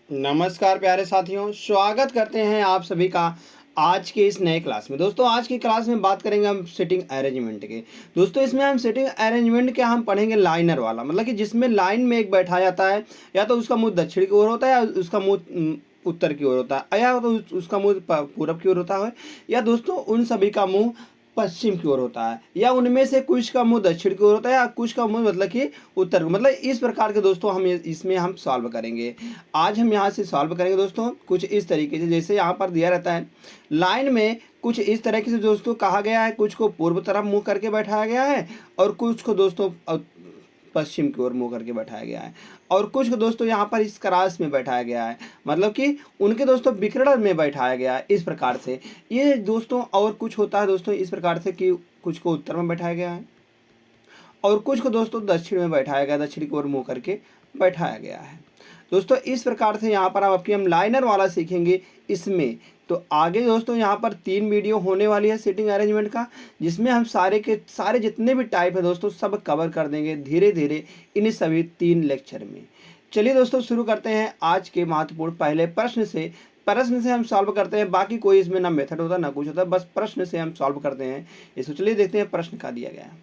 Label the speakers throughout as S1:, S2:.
S1: नमस्कार प्यारे साथियों, स्वागत करते हैं आप सभी का आज के इस नए क्लास में। दोस्तों आज की क्लास में बात करेंगे हम सिटिंग अरेंजमेंट के। दोस्तों इसमें हम सिटिंग अरेंजमेंट के हम पढ़ेंगे लाइनर वाला, मतलब कि जिसमें लाइन में एक बैठा जाता है, या तो उसका मुंह दक्षिण की ओर होता है या उसका मुंह उत्तर की ओर होता है, या तो उसका मुंह पूरब की ओर होता है, या दोस्तों उन सभी का मुंह पश्चिम की ओर होता है, या उनमें से कुछ का मुंह दक्षिण की ओर होता है या कुछ का मुंह मतलब कि उत्तर, मतलब इस प्रकार के दोस्तों हम इसमें हम सॉल्व करेंगे। आज हम यहाँ से सॉल्व करेंगे दोस्तों कुछ इस तरीके से, जैसे यहाँ पर दिया रहता है लाइन में कुछ इस तरीके से दोस्तों कहा गया है, कुछ को पूर्व तरफ मुंह करके बैठाया गया है और कुछ को दोस्तों पश्चिम की ओर मुंह करके बैठाया गया है, और कुछ को दोस्तों यहाँ पर इस क्रास में बैठाया गया है, मतलब कि उनके दोस्तों विकर्ण में बैठाया गया है इस प्रकार से। ये दोस्तों और कुछ होता है दोस्तों इस प्रकार से कि कुछ को उत्तर में बैठाया गया है और कुछ को दोस्तों दक्षिण में बैठाया गया, दक्षिण की ओर मुंह करके बैठाया गया है। दोस्तों इस प्रकार से यहाँ पर हम लाइनर वाला सीखेंगे इसमें। तो आगे दोस्तों यहाँ पर 3 वीडियो होने वाली है सिटिंग अरेंजमेंट का, जिसमें हम सारे के सारे जितने भी टाइप है दोस्तों सब कवर कर देंगे धीरे धीरे इन सभी 3 लेक्चर में। चलिए दोस्तों शुरू करते हैं आज के महत्वपूर्ण पहले प्रश्न से। प्रश्न से हम सॉल्व करते हैं, बाकी कोई इसमें ना मेथड होता ना कुछ होता, बस प्रश्न से हम सॉल्व करते हैं इसको। चलिए देखते हैं प्रश्न का दिया गया है।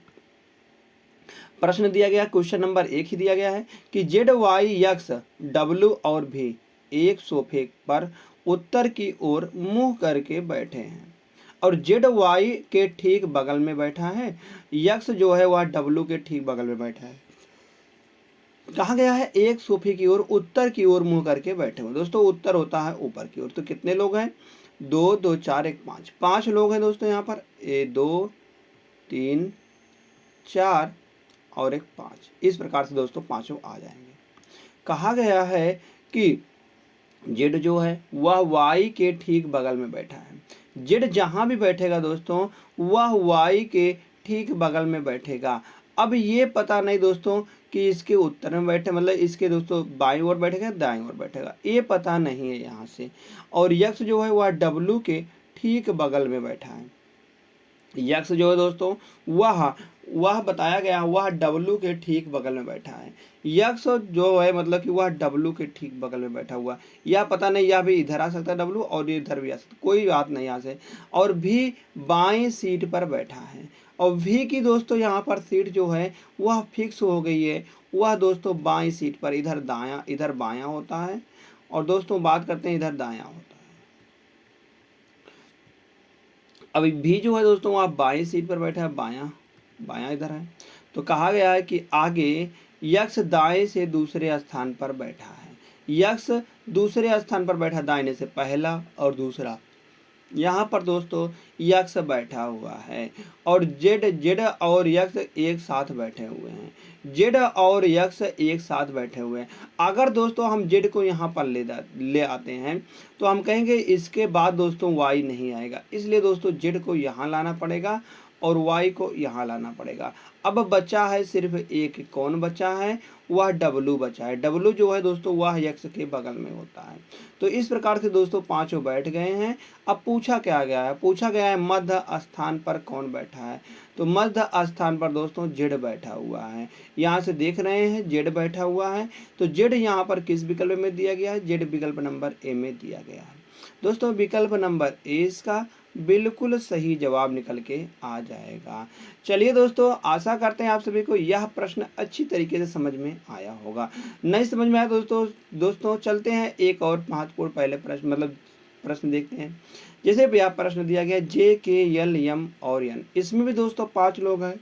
S1: प्रश्न दिया गया क्वेश्चन नंबर 1 ही दिया गया है कि जेड वाई एक्स डब्ल्यू और भी एक सोफे पर उत्तर की ओर मुंह करके बैठे हैं और जेड वाई के ठीक बगल में बैठा है, यक्स जो है वह डब्ल्यू के ठीक बगल में बैठा है। कहा गया है एक सोफे की ओर उत्तर की ओर मुंह करके बैठे हुए। दोस्तों उत्तर होता है ऊपर की ओर। तो कितने लोग हैं? 2 2 4 1 5 5 लोग हैं दोस्तों यहाँ पर। 2 3 4 और एक 5, इस प्रकार से दोस्तों पांचों आ जाएंगे। कहा गया है कि जेड जो है वह वाई के ठीक बगल में बैठा है। जेड जहां भी बैठेगा दोस्तों वह वाई के ठीक बगल में बैठेगा। अब ये पता नहीं दोस्तों कि इसके उत्तर में बैठे, मतलब इसके दोस्तों बाईं ओर बैठेगा दाईं ओर बैठेगा, ये पता नहीं है यहाँ से। और यक्स जो है वह डब्लू के ठीक बगल में बैठा है। यक्स जो है दोस्तों वह बताया गया वह डब्लू के ठीक बगल में बैठा है। यक्स जो है मतलब कि वह डब्लू के ठीक बगल में बैठा हुआ, यह पता नहीं, यह भी इधर आ सकता है डब्लू और इधर भी आ सकता है, कोई बात नहीं यहाँ से। और भी बाएं सीट पर बैठा है और भी की दोस्तों यहाँ पर सीट जो है वह फिक्स हो गई है, वह दोस्तों बाएं सीट पर, इधर दायां इधर बायां होता है और दोस्तों बात करते हैं इधर दायां होता है। अभी भी जो है दोस्तों वहाँ बाईं सीट पर बैठा है, बायां इधर है। तो कहा गया है कि आगे यक्स दाएं से दूसरे स्थान पर बैठा है। यक्स दूसरे स्थान पर बैठा, दाहिने से पहला और दूसरा। यहाँ पर दोस्तों यक्स बैठा हुआ है और जेड और यक्स एक साथ बैठे हुए हैं। जेड और यक्स एक साथ बैठे हुए हैं। अगर दोस्तों हम जेड को यहाँ पर ले आते हैं तो हम कहेंगे इसके बाद दोस्तों वाई नहीं आएगा, इसलिए दोस्तों जेड को यहाँ लाना पड़ेगा और वाई को यहाँ लाना पड़ेगा। अब बचा है सिर्फ एक, कौन बचा है? वह डब्लू बचा है। डब्लू जो है दोस्तों वह यक्स के बगल में होता है। तो इस प्रकार से दोस्तों पांचों बैठ गए हैं। अब पूछा क्या गया है? पूछा गया है मध्य स्थान पर कौन बैठा है। तो मध्य स्थान पर दोस्तों जेड बैठा हुआ है। यहाँ से देख रहे हैं जेड बैठा हुआ है। तो जेड यहाँ पर किस विकल्प में दिया गया है? जेड विकल्प नंबर ए में दिया गया है। दोस्तों विकल्प नंबर ए इसका बिल्कुल सही जवाब निकल के आ जाएगा। चलिए दोस्तों आशा करते हैं आप सभी को यह प्रश्न अच्छी तरीके से समझ में आया होगा। नहीं समझ में आया दोस्तों चलते हैं एक और महत्वपूर्ण पहले प्रश्न मतलब प्रश्न देखते हैं। जैसे भी आप प्रश्न दिया गया जे के एल एम और एन, इसमें भी दोस्तों 5 लोग हैं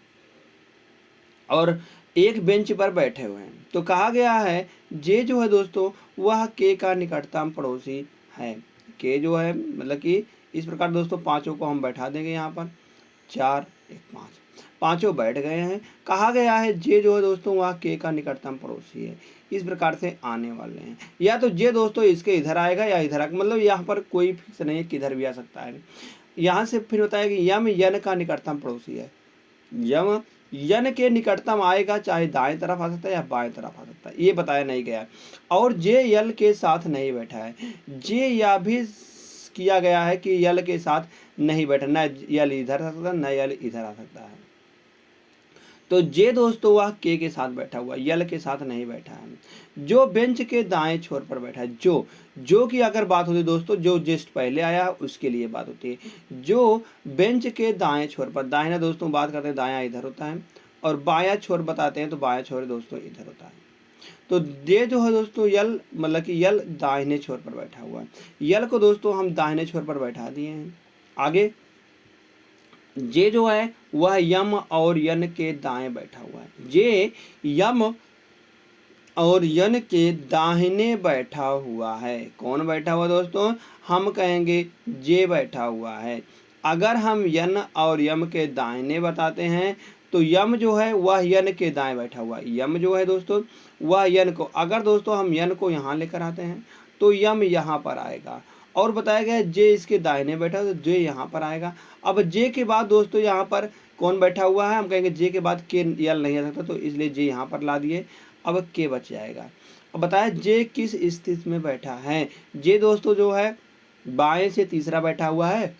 S1: और एक बेंच पर बैठे हुए हैं। तो कहा गया है जे जो है दोस्तों वह के का निकटतम पड़ोसी है। के जो है मतलब कि इस प्रकार दोस्तों पांचों को हम बैठा देंगे यहाँ पर 4 1 5, पांचों बैठ गए हैं। कहा गया है जे जो है दोस्तों वह के का निकटतम पड़ोसी है। इस प्रकार से आने वाले हैं, या तो जे दोस्तों इसके इधर आएगा या इधर आएगा, मतलब यहाँ पर कोई फिक्स नहीं है किधर भी आ सकता है। यहाँ से फिर होता है कि यम यन का निकटतम पड़ोसी है। यम यन के निकटतम आएगा, चाहे दाएं तरफ आ सकता है या बाएं तरफ आ सकता है, ये बताया नहीं गया। और जे यल के साथ नहीं बैठा है। जे या भी किया गया है कि यल के साथ नहीं बैठा, न यल इधर आ सकता है न यल इधर आ सकता है। तो जे दोस्तों वह के साथ बैठा हुआ, यल के साथ नहीं बैठा है। जो बेंच के दाएं छोर पर बैठा है, जो की अगर बात होती है दोस्तों, जो जस्ट पहले आया उसके लिए बात होती है। जो बेंच के दाएं छोर पर, दाहिना दोस्तों बात करते हैं दायां इधर होता है, और बायां छोर बताते हैं तो बायां छोर दोस्तों इधर होता है। तो ये जो है दोस्तों यल, मतलब कि यल दाहिने छोर पर बैठा हुआ है। यल को दोस्तों हम दाहिने छोर पर बैठा दिए हैं। आगे जे जो है वह यम और यन के दाएं बैठा हुआ है। जे यम और यन के दाहिने बैठा हुआ है। कौन बैठा हुआ दोस्तों? हम कहेंगे जे बैठा हुआ है। अगर हम यन और यम के दाहिने बताते हैं तो यम जो है वह यन के दाएं बैठा हुआ है। यम जो है दोस्तों वह यन को, अगर दोस्तों हम यन को यहाँ लेकर आते हैं तो यम यहाँ पर आएगा, और बताया गया है जे इसके दाहिने बैठा है तो जे यहाँ पर आएगा। अब जे के बाद दोस्तों यहाँ पर कौन बैठा हुआ है? हम कहेंगे जे के बाद के यल नहीं आ सकता, तो इसलिए जे यहाँ पर ला दिए। अब के बच जाएगा। अब बताया जे किस स्थिति में बैठा है? जे दोस्तों जो है बाएं से तीसरा बैठा हुआ है।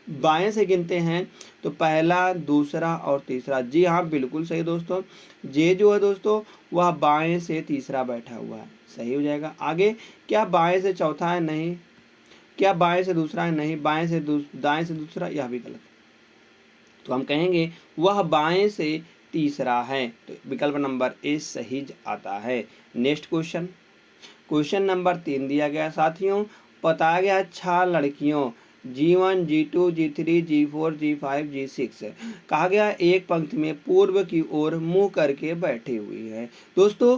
S1: बाएं से गिनते हैं तो पहला, दूसरा और तीसरा। जी हाँ, बिल्कुल सही दोस्तों। जे जो है दोस्तों वह बाएं से तीसरा बैठा हुआ है, सही हो जाएगा। आगे, क्या बाएं से चौथा है? नहीं। क्या बाएं से दूसरा है? नहीं। बाएं से दाएं से दूसरा, यह भी गलत। तो हम कहेंगे वह बाएं से तीसरा है, तो विकल्प नंबर ए सही आता है। नेक्स्ट क्वेश्चन, क्वेश्चन नंबर 3 दिया गया साथियों। बताया गया 6 लड़कियों G1, G2, G3, G4, G5, G6 कहा गया एक पंक्ति में पूर्व की ओर मुंह करके बैठी हुई है। दोस्तों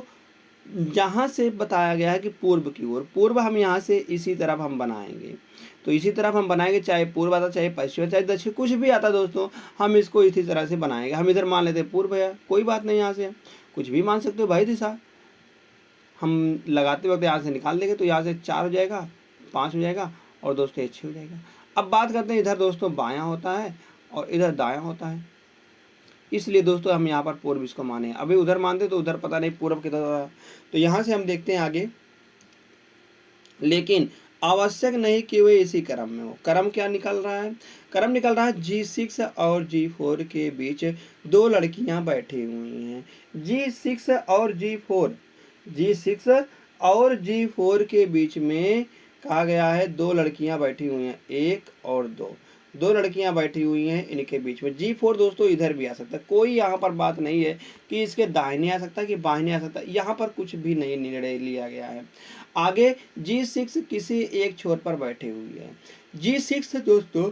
S1: यहाँ से बताया गया है कि पूर्व की ओर, पूर्व हम यहाँ से इसी तरफ हम बनाएंगे, तो इसी तरफ हम बनाएंगे, चाहे पूर्व आता, चाहे पश्चिम, चाहे दक्षिण, कुछ भी आता दोस्तों, हम इसको इसी तरह से बनाएंगे। हम इधर मान लेते हैं पूर्व है, कोई बात नहीं, यहाँ से कुछ भी मान सकते हो भाई दिशा। हम लगाते वक्त यहाँ से निकाल देंगे तो यहाँ से 4 हो जाएगा, 5 हो जाएगा, और दोस्तों 6 हो जाएगा। अब बात करते हैं, इधर दोस्तों बायां होता है और इधर दायां होता है, इसलिए दोस्तों हम यहाँ पर पूर्व इसको माने। अभी उधर मानते तो उधर पता नहीं पूर्व किधर हो रहा है। तो यहाँ से हम देखते हैं आगे, लेकिन आवश्यक नहीं कि वे इसी क्रम में हो। क्रम क्या निकल रहा है? क्रम निकल रहा है G6 और G4 के बीच 2 लड़कियां बैठी हुई हैं। G6 और G4, G6 और G4 के बीच में कहा गया है 2 लड़कियां बैठी हुई हैं, 1 और 2, 2 लड़कियां बैठी हुई हैं इनके बीच में। G4 दोस्तों इधर भी आ सकता है, कोई यहाँ पर बात नहीं है कि इसके दाहिने आ सकता है कि बाहिने आ सकता है, यहाँ पर कुछ भी नहीं निर्णय लिया गया है। आगे G6 किसी एक छोर पर बैठी हुई है। G6 दोस्तों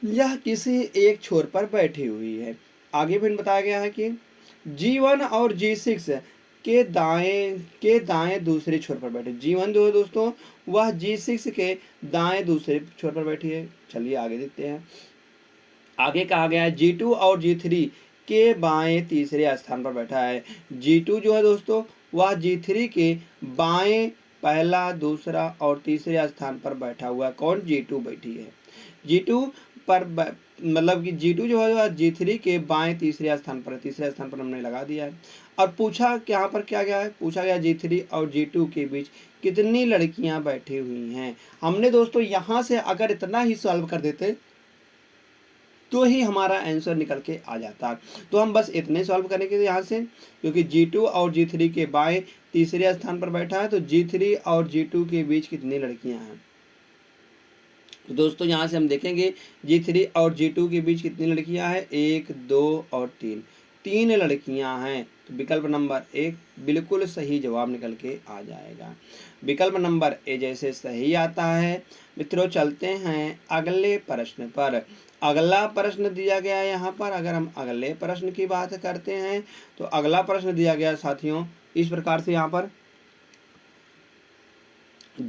S1: यह किसी एक छोर पर बैठी हुई है। आगे फिर बताया गया है कि G1 और G6 के दाएं दूसरे छोर पर बैठे। G1 जो है दोस्तों वह G6 के दाएं दूसरे छोर पर बैठी है। चलिए आगे देखते हैं। आगे कहा गया है G2 और G3 के बाएं तीसरे स्थान पर बैठा है। G2 जो है दोस्तों वह G3 के बाएं पहला, दूसरा और तीसरे स्थान पर बैठा हुआ है। कौन? G2 बैठी है। G2 पर मतलब कि G2 जो है वह G3 के बाएं तीसरे स्थान पर है, तीसरे स्थान पर हमने लगा दिया है। और पूछा यहाँ पर क्या गया है? पूछा गया G3 और G2 के बीच कितनी लड़कियां बैठी हुई हैं। हमने दोस्तों यहाँ से अगर इतना ही सॉल्व कर देते तो ही हमारा आंसर निकल के आ जाता। तो हम बस इतने सॉल्व करेंगे यहाँ से, क्योंकि G2 और G3 के बाएं तीसरे स्थान पर बैठा है, तो G3 और G2 के बीच कितनी लड़कियां हैं। तो दोस्तों यहाँ से हम देखेंगे G3 और G2 के बीच कितनी लड़कियां हैं, 1, 2 और 3, 3 लड़कियां हैं। तो विकल्प नंबर 1 बिल्कुल सही जवाब निकल के आ जाएगा। विकल्प नंबर ए जैसे सही आता है। मित्रों चलते हैं अगले प्रश्न पर। अगला प्रश्न दिया गया है यहाँ पर। अगर हम अगले प्रश्न की बात करते हैं तो अगला प्रश्न दिया गया साथियों इस प्रकार से, यहाँ पर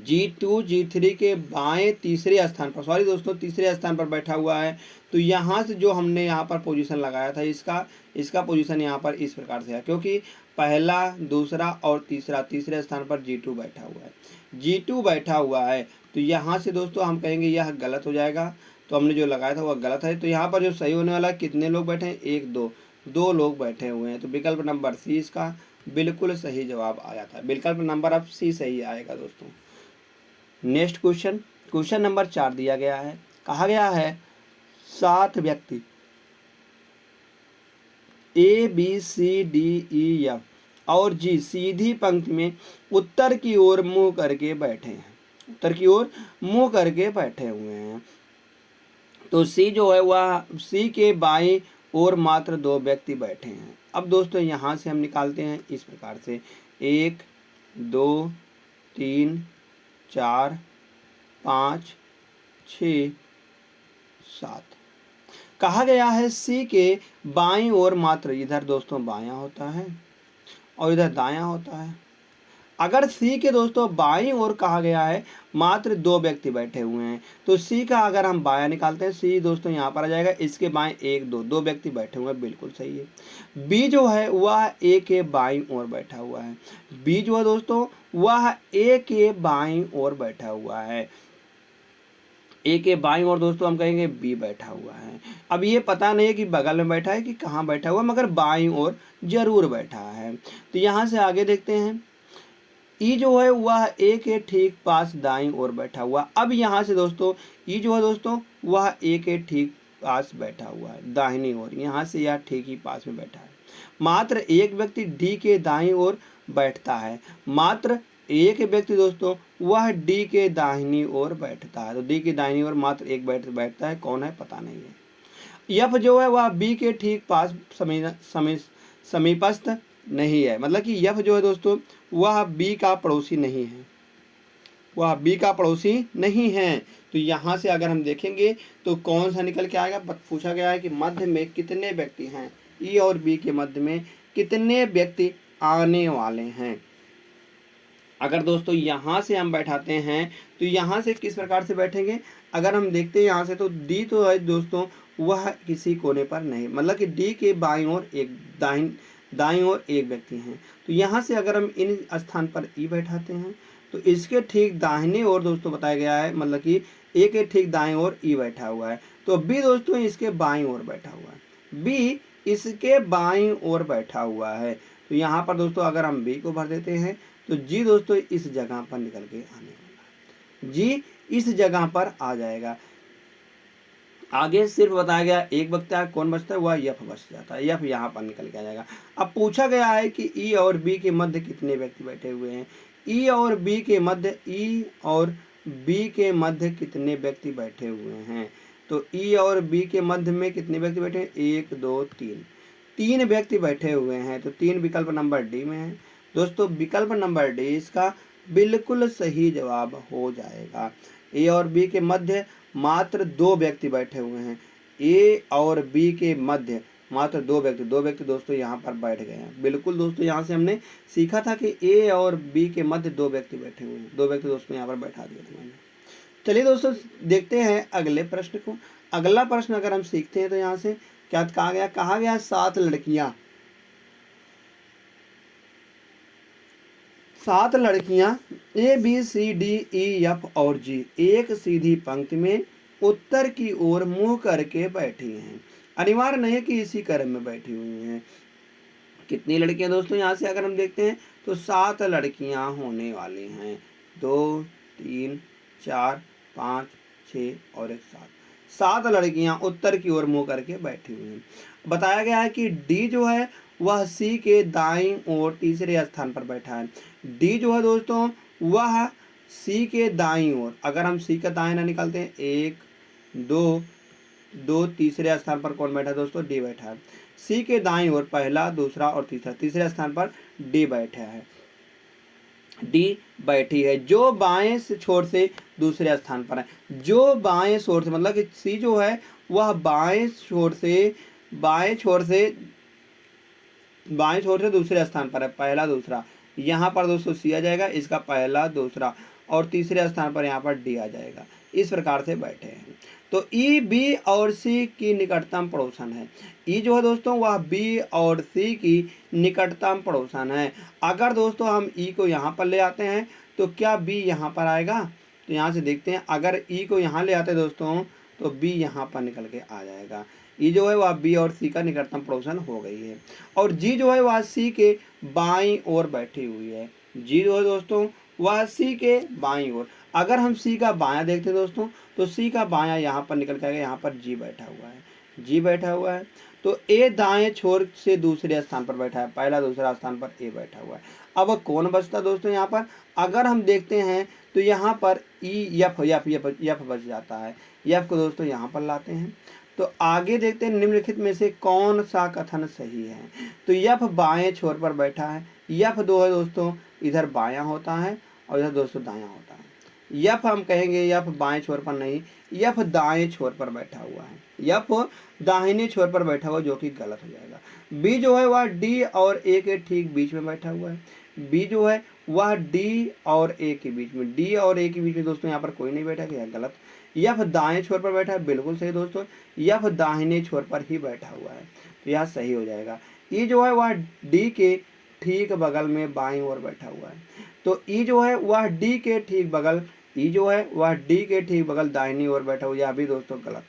S1: G2 G3 के बाएं तीसरे स्थान पर, सॉरी दोस्तों तीसरे स्थान पर बैठा हुआ है। तो यहाँ से जो हमने यहाँ पर पोजीशन लगाया था, इसका पोजीशन यहाँ पर इस प्रकार से है, क्योंकि पहला, दूसरा और तीसरा, तीसरे स्थान पर G2 बैठा हुआ है। G2 बैठा हुआ है तो यहाँ से दोस्तों हम कहेंगे यह गलत हो जाएगा। तो हमने जो लगाया था वह गलत है। तो यहाँ पर जो सही होने वाला है, कितने लोग बैठे हैं, 1, 2, 2 लोग बैठे हुए हैं। तो विकल्प नंबर सी इसका बिल्कुल सही जवाब आया था। विकल्प नंबर अब सी सही आएगा दोस्तों। नेक्स्ट क्वेश्चन, क्वेश्चन नंबर 4 दिया गया है। कहा गया है 7 व्यक्ति A B C D E F और जी सीधी पंक्ति में उत्तर की ओर मुंह करके बैठे हैं, उत्तर की ओर मुंह करके बैठे हुए हैं। तो सी जो है वह सी के बाईं ओर मात्र 2 व्यक्ति बैठे हैं। अब दोस्तों यहाँ से हम निकालते हैं इस प्रकार से 1 2 3 4 5 6 7। कहा गया है सी के बाईं ओर मात्र, इधर दोस्तों बायां होता है और इधर दायां होता है। अगर सी के दोस्तों बाईं ओर कहा गया है मात्र 2 व्यक्ति बैठे हुए हैं, तो सी का अगर हम बायां निकालते हैं, सी दोस्तों यहाँ पर आ जाएगा, इसके बाएं 1 2 व्यक्ति बैठे हुए हैं, बिल्कुल सही है। बी जो है वह ए के बाईं ओर बैठा हुआ है, बी जो है दोस्तों वह ए के बाईं ओर बैठा हुआ है, ए के बाईं ओर दोस्तों हम कहेंगे बी बैठा हुआ है। अब ये पता नहीं है कि बगल में बैठा है कि कहाँ बैठा हुआ, मगर बाईं ओर जरूर बैठा है। तो यहाँ से आगे देखते हैं, ई जो है वह ए के ठीक पास दाईं ओर बैठा हुआ। अब यहाँ से दोस्तों ई जो है दोस्तों वह ए के ठीक पास बैठा हुआ है दाहिनी ओर, यहाँ से यह ठीक ही पास में बैठा है। मात्र एक व्यक्ति डी के दाईं ओर बैठता है, मात्र एक व्यक्ति दोस्तों वह डी के दाहिनी ओर बैठता है। तो डी के दाहिनी ओर मात्र एक बैठता है, कौन है पता नहीं है। एफ जो है वह बी के ठीक पास समीपस्थ नहीं है, मतलब कि एफ जो है दोस्तों वह बी का पड़ोसी नहीं है, वह बी का पड़ोसी नहीं है। तो यहाँ से अगर हम देखेंगे तो कौन सा निकल के आएगा, पूछा गया है कि मध्य में कितने व्यक्ति हैं, ई और बी के मध्य में कितने व्यक्ति आने वाले हैं। अगर दोस्तों यहाँ से हम बैठाते हैं तो यहाँ से किस प्रकार से बैठेंगे, अगर हम देखते हैं यहाँ से तो डी तो है दोस्तों वह किसी कोने पर नहीं, मतलब कि डी के बाईं ओर एक दाईं ओर एक व्यक्ति हैं। तो यहाँ से अगर हम इन स्थान पर ई बैठाते हैं तो इसके ठीक दाहिने ओर दोस्तों बताया गया है, मतलब कि ए के ठीक दाईं ओर ई बैठा हुआ है। तो बी दोस्तों इसके बाईं ओर बैठा हुआ है, बी इसके बाईं ओर बैठा हुआ है। तो यहाँ पर दोस्तों अगर हम बी को भर देते हैं तो जी दोस्तों इस जगह पर निकल के आने वाला है, जी इस जगह पर आ जाएगा। आगे सिर्फ बताया गया एक बचता है, कौन बचता है, वह एफ बच जाता है, एफ यहाँ पर निकल के आ जाएगा। अब पूछा गया है कि ई और बी के मध्य कितने व्यक्ति बैठे हुए हैं, ई और बी के मध्य, ई और बी के मध्य कितने व्यक्ति बैठे हुए हैं। तो ई और बी के मध्य में कितने व्यक्ति बैठे हैं, 1 2 3, 3 व्यक्ति बैठे हुए हैं। तो 3 विकल्प नंबर डी में है दोस्तों, विकल्प नंबर डी इसका बिल्कुल सही जवाब हो जाएगा। ए और बी के मध्य मात्र 2 व्यक्ति बैठे हुए हैं, ए और बी के मध्य मात्र 2 व्यक्ति दोस्तों यहाँ पर बैठ गए हैं। बिल्कुल दोस्तों यहाँ से हमने सीखा था कि ए और बी के मध्य 2 व्यक्ति बैठे हुए हैं, 2 व्यक्ति दोस्तों यहाँ पर बैठा दिए थे मैंने। चलिए दोस्तों देखते हैं अगले प्रश्न को। अगला प्रश्न अगर हम सीखते हैं तो यहाँ से क्या कहा गया 7 लड़कियां, 7 लड़कियां A B C D E F और जी एक सीधी पंक्ति में उत्तर की ओर मुंह करके बैठी हैं। अनिवार्य नहीं है कि इसी क्रम में बैठी हुई हैं। कितनी लड़कियां दोस्तों यहाँ से अगर हम देखते हैं तो 7 लड़कियां होने वाली हैं, 2 3 4 5 6 और 1 7 लड़कियां उत्तर की ओर मुंह करके बैठी हुई हैं। बताया गया है कि डी जो है वह सी के दाईं ओर तीसरे स्थान पर बैठा है। डी जो है दोस्तों वह सी के दाईं ओर, अगर हम सी का दाईं निकालते हैं 1 2 तीसरे स्थान पर कौन बैठा है दोस्तों, डी बैठा है। सी के दाईं ओर पहला दूसरा और तीसरे स्थान पर डी बैठा है, डी बैठी है, जो बाएं छोर से दूसरे स्थान पर है, जो बाएं छोर से, मतलब कि सी जो है वह बाएं छोर से दूसरे स्थान पर है, पहला दूसरा। यहाँ पर दोस्तों सी आ जाएगा, इसका पहला दूसरा और तीसरे स्थान पर यहाँ पर डी आ जाएगा। इस प्रकार से बैठे हैं। तो ई बी और सी की निकटतम पड़ोसन है। ई जो है दोस्तों वह बी और सी की निकटतम पड़ोसन है। अगर दोस्तों हम ई को यहाँ पर ले आते हैं तो क्या बी यहाँ पर आएगा, तो यहाँ से देखते हैं। अगर ई को यहाँ ले आते हैं दोस्तों तो बी यहाँ पर निकल के आ जाएगा। ई जो है वह बी और सी का निकटतम पड़ोसन हो गई है। और जी जो है वह सी के बाईं ओर बैठी हुई है। जी जो है दोस्तों वह सी के बाईं ओर। अगर हम सी का बायां देखते हैं दोस्तों तो सी का बायां यहाँ पर निकल के आएगा, यहाँ पर जी बैठा हुआ है। जी बैठा हुआ है। तो ए दाएं छोर से दूसरे स्थान पर बैठा है, पहला दूसरा स्थान पर ए बैठा हुआ है। अब कौन बचता दोस्तों यहाँ पर? अगर हम देखते हैं तो यहाँ पर ई यफ यफ यफ यफ बच जाता है। यफ को दोस्तों यहाँ पर लाते हैं। तो आगे देखते हैं निम्नलिखित में से कौन सा कथन सही है। तो यफ बाएं छोर पर बैठा है। यफ दो है दोस्तों, इधर बायां होता है और इधर दोस्तों दायां होता है। यफ हम कहेंगे यफ बाएं छोर पर नहीं, यफ दाएं छोर पर बैठा हुआ है। यफ दाहिने छोर पर बैठा हुआ, जो कि गलत हो जाएगा। बी जो है वह डी और ए के ठीक बीच में बैठा हुआ है। बी जो है वह डी और ए के बीच में, डी और ए के बीच में दोस्तों यहाँ पर कोई नहीं बैठा, गया गलत। यफ दाएं छोर पर बैठा है, बिल्कुल सही दोस्तों। यफ दाहिने छोर पर ही बैठा हुआ है, तो यह सही हो जाएगा। ई जो है वह डी के ठीक बगल में बाईं ओर बैठा हुआ है। तो ई जो है वह डी के ठीक बगल, ई जो है वह डी के ठीक बगल दाहिनी ओर बैठा हुआ, यह भी दोस्तों गलत।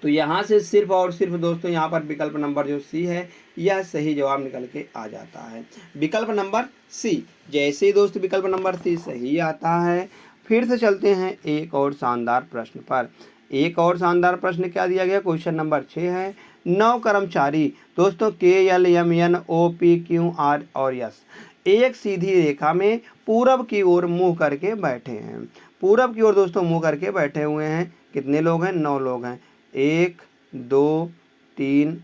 S1: तो यहाँ से सिर्फ और सिर्फ दोस्तों यहाँ पर विकल्प नंबर जो सी है यह सही जवाब निकल के आ जाता है। विकल्प नंबर सी। जैसे ही दोस्तों विकल्प नंबर सी सही आता है, फिर से चलते हैं एक और शानदार प्रश्न पर। एक और शानदार प्रश्न क्या दिया गया? क्वेश्चन नंबर 6 है। 9 कर्मचारी दोस्तों के L M N O P Q R और एस एक सीधी रेखा में पूरब की ओर मुंह करके बैठे हैं। पूरब की ओर दोस्तों मुंह करके बैठे हुए हैं। कितने लोग हैं? 9 लोग हैं। 1 2 3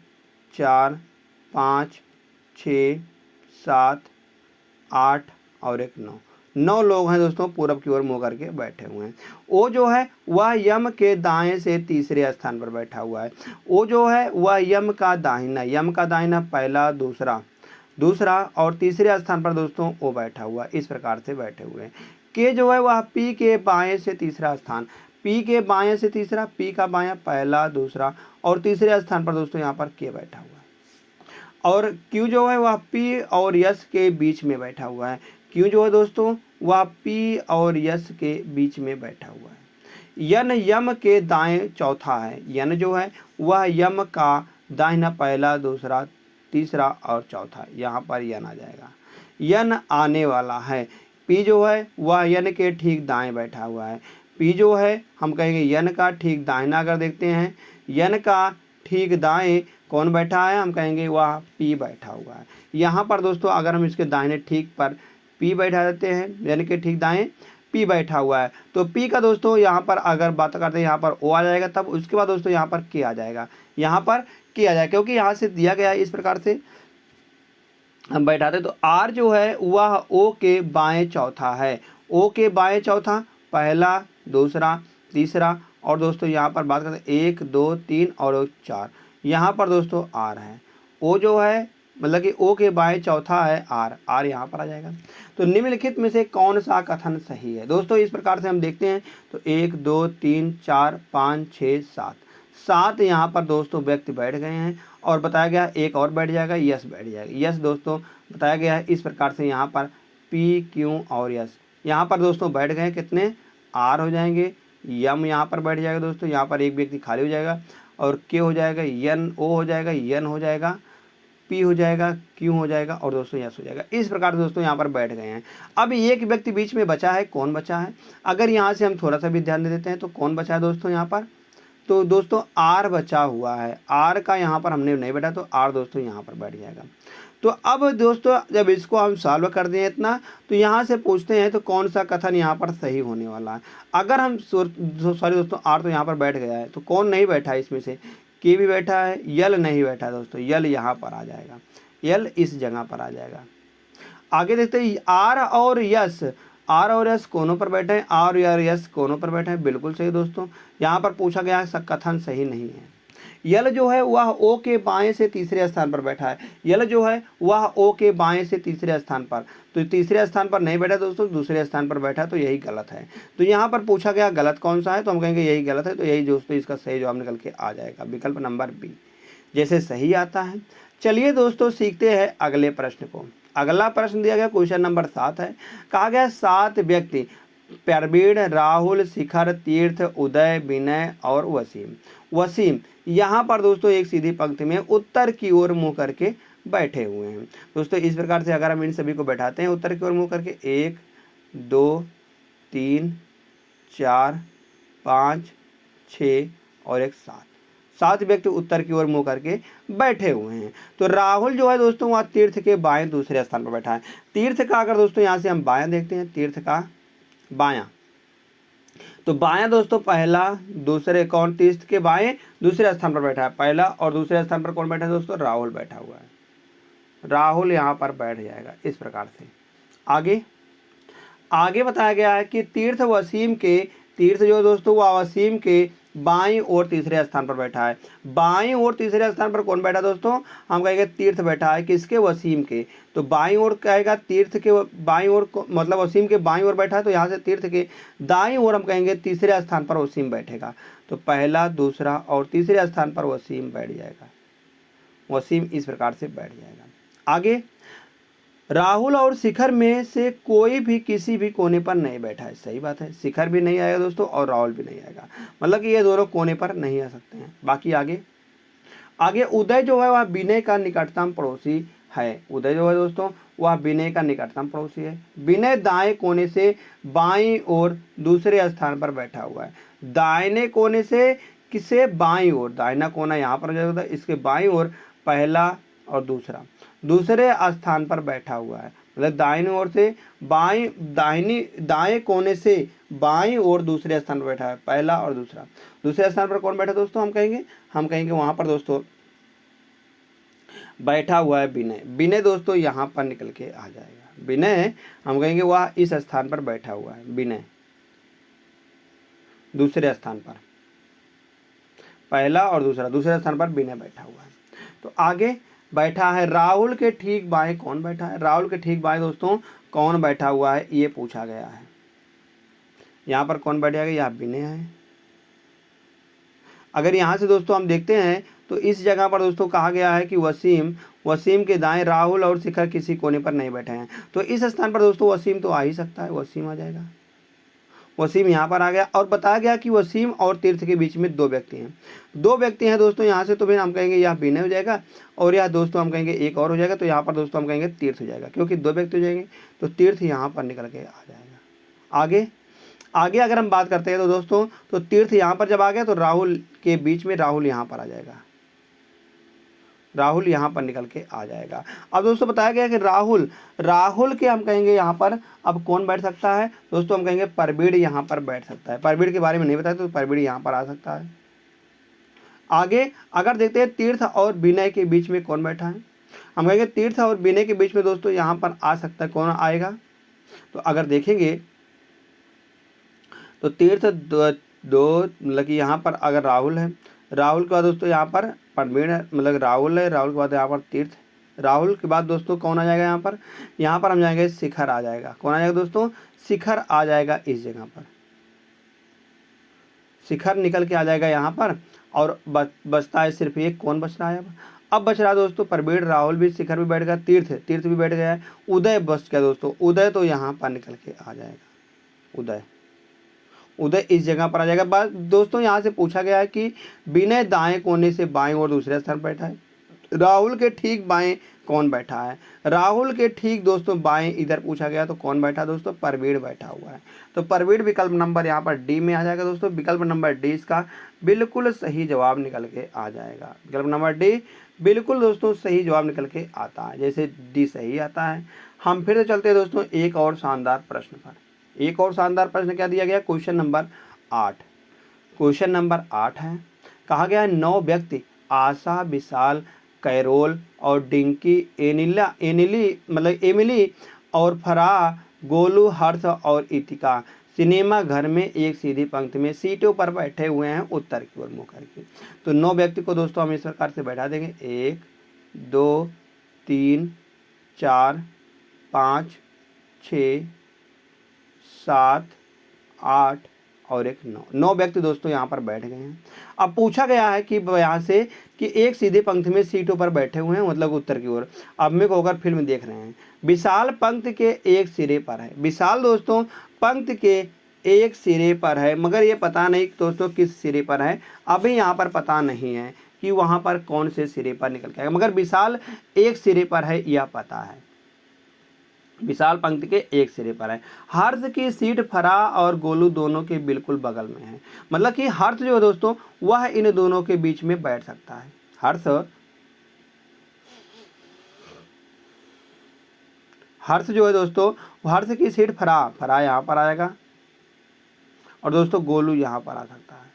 S1: 4 5 6 7 8 और एक 9, 9 लोग हैं दोस्तों पूरब की ओर मुंह करके बैठे हुए हैं। ओ जो है वह यम के दाएं से तीसरे स्थान पर बैठा हुआ है। ओ जो है वह यम का दाहिना पहला दूसरा दूसरा और तीसरे स्थान पर दोस्तों ओ बैठा हुआ, इस प्रकार से बैठे हुए हैं। के जो है वह पी के बाएं से तीसरा स्थान, पी के बाएं से तीसरा, पी का बायां पहला दूसरा और तीसरे स्थान पर दोस्तों यहाँ पर के बैठा हुआ है। और क्यू जो है वह पी और यस के बीच में बैठा हुआ है। क्यू जो है दोस्तों वह पी और यस के बीच में बैठा हुआ है। यन यम के दाएं चौथा है। यन जो है वह यम का दाहिना पहला दूसरा तीसरा और चौथा, यहाँ पर यन आ जाएगा। यन आने वाला है। पी जो है वह यन के ठीक दाएं बैठा हुआ है। पी जो है हम कहेंगे यन का ठीक दाहिना, अगर देखते हैं यन का ठीक दाएं कौन बैठा है? हम कहेंगे वह पी बैठा हुआ है। यहाँ पर दोस्तों अगर हम इसके दाहिने ठीक पर पी बैठा देते हैं, यन के ठीक दाएं पी बैठा हुआ है, तो पी का दोस्तों यहाँ पर अगर बात करते हैं यहाँ पर ओ आ जाएगा, तब उसके बाद दोस्तों यहाँ पर के आ जाएगा, यहाँ पर के आ जाएगा, क्योंकि यहाँ से दिया गया है इस प्रकार से हम बैठाते। तो आर जो है वह ओ के बाएं चौथा है। ओ के बाएं चौथा पहला दूसरा तीसरा और दोस्तों यहाँ पर बात करते हैं 1 2 3 और 4, यहाँ पर दोस्तों आर है। ओ जो है मतलब कि ओ के बाएं चौथा है आर, आर यहाँ पर आ जाएगा। तो निम्नलिखित में से कौन सा कथन सही है दोस्तों? इस प्रकार से हम देखते हैं तो 1 2 3 4 5 6 7, 7 यहाँ पर दोस्तों व्यक्ति बैठ गए हैं और बताया गया एक और बैठ जाएगा, यस बैठ जाएगा। यस दोस्तों बताया गया है इस प्रकार से, यहाँ पर पी क्यू और यस यहाँ पर दोस्तों बैठ गए, कितने? आर हो जाएंगे। यम यहाँ पर बैठ जाएगा दोस्तों, यहाँ पर एक व्यक्ति खाली हो जाएगा और के हो जाएगा, यन ओ हो जाएगा, यन हो जाएगा, पी हो जाएगा, क्यू हो जाएगा और दोस्तों यस हो जाएगा। इस प्रकार से दोस्तों यहाँ पर बैठ गए हैं। अब एक व्यक्ति बीच में बचा है, कौन बचा है? अगर यहाँ से हम थोड़ा सा भी ध्यान दे देते हैं तो कौन बचा है दोस्तों यहाँ पर? तो दोस्तों आर बचा हुआ है। आर का यहाँ पर हमने नहीं बैठा, तो आर दोस्तों यहाँ पर बैठ जाएगा। तो अब दोस्तों जब इसको हम सॉल्व कर दें इतना, तो यहाँ से पूछते हैं तो कौन सा कथन यहाँ पर सही होने वाला है। अगर हम सॉरी दोस्तों आर तो यहाँ पर बैठ गया है, तो कौन नहीं बैठा है इसमें से? के भी बैठा है, यल नहीं बैठा है दोस्तों, यल यहाँ पर आ जाएगा, यल इस जगह पर आ जाएगा। आगे देखते हैं आर और यस, आर और यस कोनों पर बैठे हैं, आर और यस कोनों पर बैठे हैं, बिल्कुल सही दोस्तों। यहाँ पर पूछा गया है कथन सही नहीं है। यल जो है वह ओ के बाएं से तीसरे स्थान पर बैठा है। यल जो है वह ओ के बाएं से तीसरे स्थान पर, तो तीसरे स्थान पर नहीं बैठा दोस्तों, दूसरे स्थान पर बैठा, तो यही गलत है। तो यहाँ पर पूछा गया गलत कौन सा है, तो हम कहेंगे यही गलत है। तो यही दोस्तों इसका सही जवाब निकल के आ जाएगा, विकल्प नंबर बी जैसे सही आता है। चलिए दोस्तों सीखते हैं अगले प्रश्न को। अगला प्रश्न दिया गया क्वेश्चन नंबर 7 है। कहा गया 7 व्यक्ति प्रवीण, राहुल, शिखर, तीर्थ, उदय, विनय और वसीम यहाँ पर दोस्तों एक सीधी पंक्ति में उत्तर की ओर मुंह करके बैठे हुए हैं। दोस्तों इस प्रकार से अगर हम इन सभी को बैठाते हैं उत्तर की ओर मुंह करके 1 2 3 4 5 6 और एक 7, 7 व्यक्ति उत्तर की ओर मुंह करके बैठे हुए हैं। तो राहुल जो है दोस्तों वह तीर्थ के बाएं दूसरे स्थान पर बैठा है। तीर्थ का अगर दोस्तों यहाँ से हम बायां देखते हैं, तीर्थ का बायां, तो बायां दोस्तों पहला दूसरे, कौन तीर्थ के बाएं दूसरे स्थान पर बैठा है, पहला और दूसरे स्थान पर कौन बैठा है दोस्तों, राहुल बैठा हुआ है। राहुल यहाँ पर बैठ जाएगा इस प्रकार से। आगे आगे बताया गया है कि तीर्थ वसीम के, तीर्थ जो दोस्तों वह वसीम के बाईं ओर तीसरे स्थान पर बैठा है। बाईं ओर तीसरे स्थान पर कौन बैठा दोस्तों, हम कहेंगे तीर्थ बैठा है। किसके, वसीम के। तो बाईं ओर कहेगा तीर्थ के बाईं ओर, मतलब वसीम के बाईं ओर बैठा है, तो यहाँ से तीर्थ के दाईं ओर हम कहेंगे तीसरे स्थान पर वसीम बैठेगा। तो पहला, दूसरा और तीसरे स्थान पर वसीम बैठ जाएगा, वसीम इस प्रकार से बैठ जाएगा। आगे, राहुल और शिखर में से कोई भी किसी भी कोने पर नहीं बैठा है। सही बात है, शिखर भी नहीं आएगा दोस्तों और राहुल भी नहीं आएगा, मतलब कि ये दोनों कोने पर नहीं आ सकते हैं। बाकी आगे आगे उदय जो है वह विनय का निकटतम पड़ोसी है। उदय जो है दोस्तों वह विनय का निकटतम पड़ोसी है। विनय दाएं कोने से बाईं ओर दूसरे स्थान पर बैठा हुआ है। दाहिने कोने से किसे, बाईं ओर, दाहिना कोना यहाँ पर हो जाएगा, इसके बाईं ओर पहला और दूसरा दूसरे स्थान पर बैठा हुआ है। मतलब दाहिनी ओर से बाईं, दाएं कोने से बाईं ओर दूसरे स्थान पर बैठा है, पहला और दूसरा। दूसरे स्थान पर कौन बैठा दोस्तों, हम कहेंगे वहां पर दोस्तों बैठा हुआ है विनय। विनय दोस्तों यहाँ पर निकल के आ जाएगा। विनय हम कहेंगे वह इस स्थान पर बैठा हुआ है, विनय दूसरे स्थान पर, पहला और दूसरा, दूसरे स्थान पर विनय बैठा हुआ है। तो आगे बैठा है राहुल के ठीक बाएं कौन बैठा है। राहुल के ठीक बाएं दोस्तों कौन बैठा हुआ है, ये पूछा गया है। यहाँ पर कौन बैठेगा, यहाँ विनय है। अगर यहाँ से दोस्तों हम देखते हैं तो इस जगह पर दोस्तों कहा गया है कि वसीम के दाएं राहुल और शिखर किसी कोने पर नहीं बैठे हैं। तो इस स्थान पर दोस्तों वसीम तो आ ही सकता है, वसीम आ जाएगा। वसीम यहाँ पर आ गया। और बताया गया कि वसीम और तीर्थ के बीच में 2 व्यक्ति हैं। 2 व्यक्ति हैं दोस्तों यहाँ से, तो फिर हम कहेंगे यह विनय हो जाएगा और यह दोस्तों हम कहेंगे एक और हो जाएगा। तो यहाँ पर दोस्तों हम कहेंगे तीर्थ हो जाएगा, क्योंकि 2 व्यक्ति हो जाएंगे तो तीर्थ यहाँ पर निकल के आ जाएगा। आगे अगर हम बात करते हैं तो दोस्तों, तो तीर्थ यहाँ पर जब आ गया तो राहुल के बीच में राहुल यहाँ पर आ जाएगा, राहुल यहाँ पर निकल के आ जाएगा। अब दोस्तों बताया गया कि राहुल के हम कहेंगे यहाँ पर अब कौन बैठ सकता है दोस्तों, हम कहेंगे परबीड़ यहाँ पर बैठ सकता है। परबीड़ के बारे में नहीं बताया तो परबीड़ यहाँ पर आ सकता है। आगे अगर देखते हैं तीर्थ और विनय के बीच में कौन बैठा है, हम कहेंगे तीर्थ और विनय के बीच में दोस्तों यहाँ पर आ सकता है। कौन आएगा, तो अगर देखेंगे तो तीर्थ दो मतलब कि यहाँ पर अगर राहुल है, राहुल के बाद दोस्तों यहाँ पर परबीड़ है, मतलब राहुल है, राहुल के बाद यहाँ पर तीर्थ, राहुल के बाद दोस्तों कौन आ जाएगा यहाँ पर हम जाएंगे शिखर आ जाएगा। कौन आ जाएगा दोस्तों, शिखर आ जाएगा इस जगह पर, शिखर निकल के आ जाएगा यहाँ पर। और बचता है सिर्फ एक, कौन बच रहा है अब बच रहा है दोस्तों परबीड़, राहुल भी, शिखर भी बैठ गया, तीर्थ भी बैठ गया है, उदय बच गया दोस्तों। उदय तो यहाँ पर निकल के आ जाएगा, उदय इस जगह पर आ जाएगा। बात दोस्तों यहाँ से पूछा गया है कि विनय दाएं कोने से बाएं और दूसरे स्थान पर बैठा है। राहुल के ठीक बाएं कौन बैठा है, राहुल के ठीक दोस्तों बाएं इधर पूछा गया तो कौन बैठा दोस्तों, परबीड़ बैठा हुआ है। तो परबीड़ विकल्प नंबर यहाँ पर डी में आ जाएगा दोस्तों। विकल्प नंबर डी इसका बिल्कुल सही जवाब निकल के आ जाएगा। विकल्प नंबर डी बिल्कुल दोस्तों सही जवाब निकल के आता है, जैसे डी सही आता है। हम फिर से चलते हैं दोस्तों एक और शानदार प्रश्न पर। एक और शानदार प्रश्न क्या दिया गया, क्वेश्चन नंबर 8। क्वेश्चन नंबर 8 है, कहा गया 9 व्यक्ति आशा, विशाल, कैरोल और डिंकी, एमिली और फराह, गोलू, हर्ष और इतिका सिनेमा घर में एक सीधी पंक्ति में सीटों पर बैठे हुए हैं उत्तर की ओर मुँह करके। तो 9 व्यक्ति को दोस्तों हम इस प्रकार से बैठा देंगे, 1 2 3 4 5 6 7 8 और एक 9 व्यक्ति दोस्तों यहाँ पर बैठ गए हैं। अब पूछा गया है कि यहाँ से कि एक सीधे पंक्ति में सीटों पर बैठे हुए हैं, मतलब उत्तर की ओर। अब में को होकर फिल्म देख रहे हैं। विशाल पंक्ति के एक सिरे पर है, विशाल दोस्तों पंक्ति के एक सिरे पर है, मगर ये पता नहीं दोस्तों किस सिरे पर है। अभी यहाँ पर पता नहीं है कि वहाँ पर कौन से सिरे पर निकल के आएगा, मगर विशाल एक सिरे पर है यह पता है। विशाल पंक्ति के एक सिरे पर है। हर्ष की सीट फरा और गोलू दोनों के बिल्कुल बगल में है। मतलब कि हर्ष जो है दोस्तों वह इन दोनों के बीच में बैठ सकता है। हर्ष जो है दोस्तों हर्ष की सीट फरा यहाँ पर आएगा और दोस्तों गोलू यहाँ पर आ सकता है,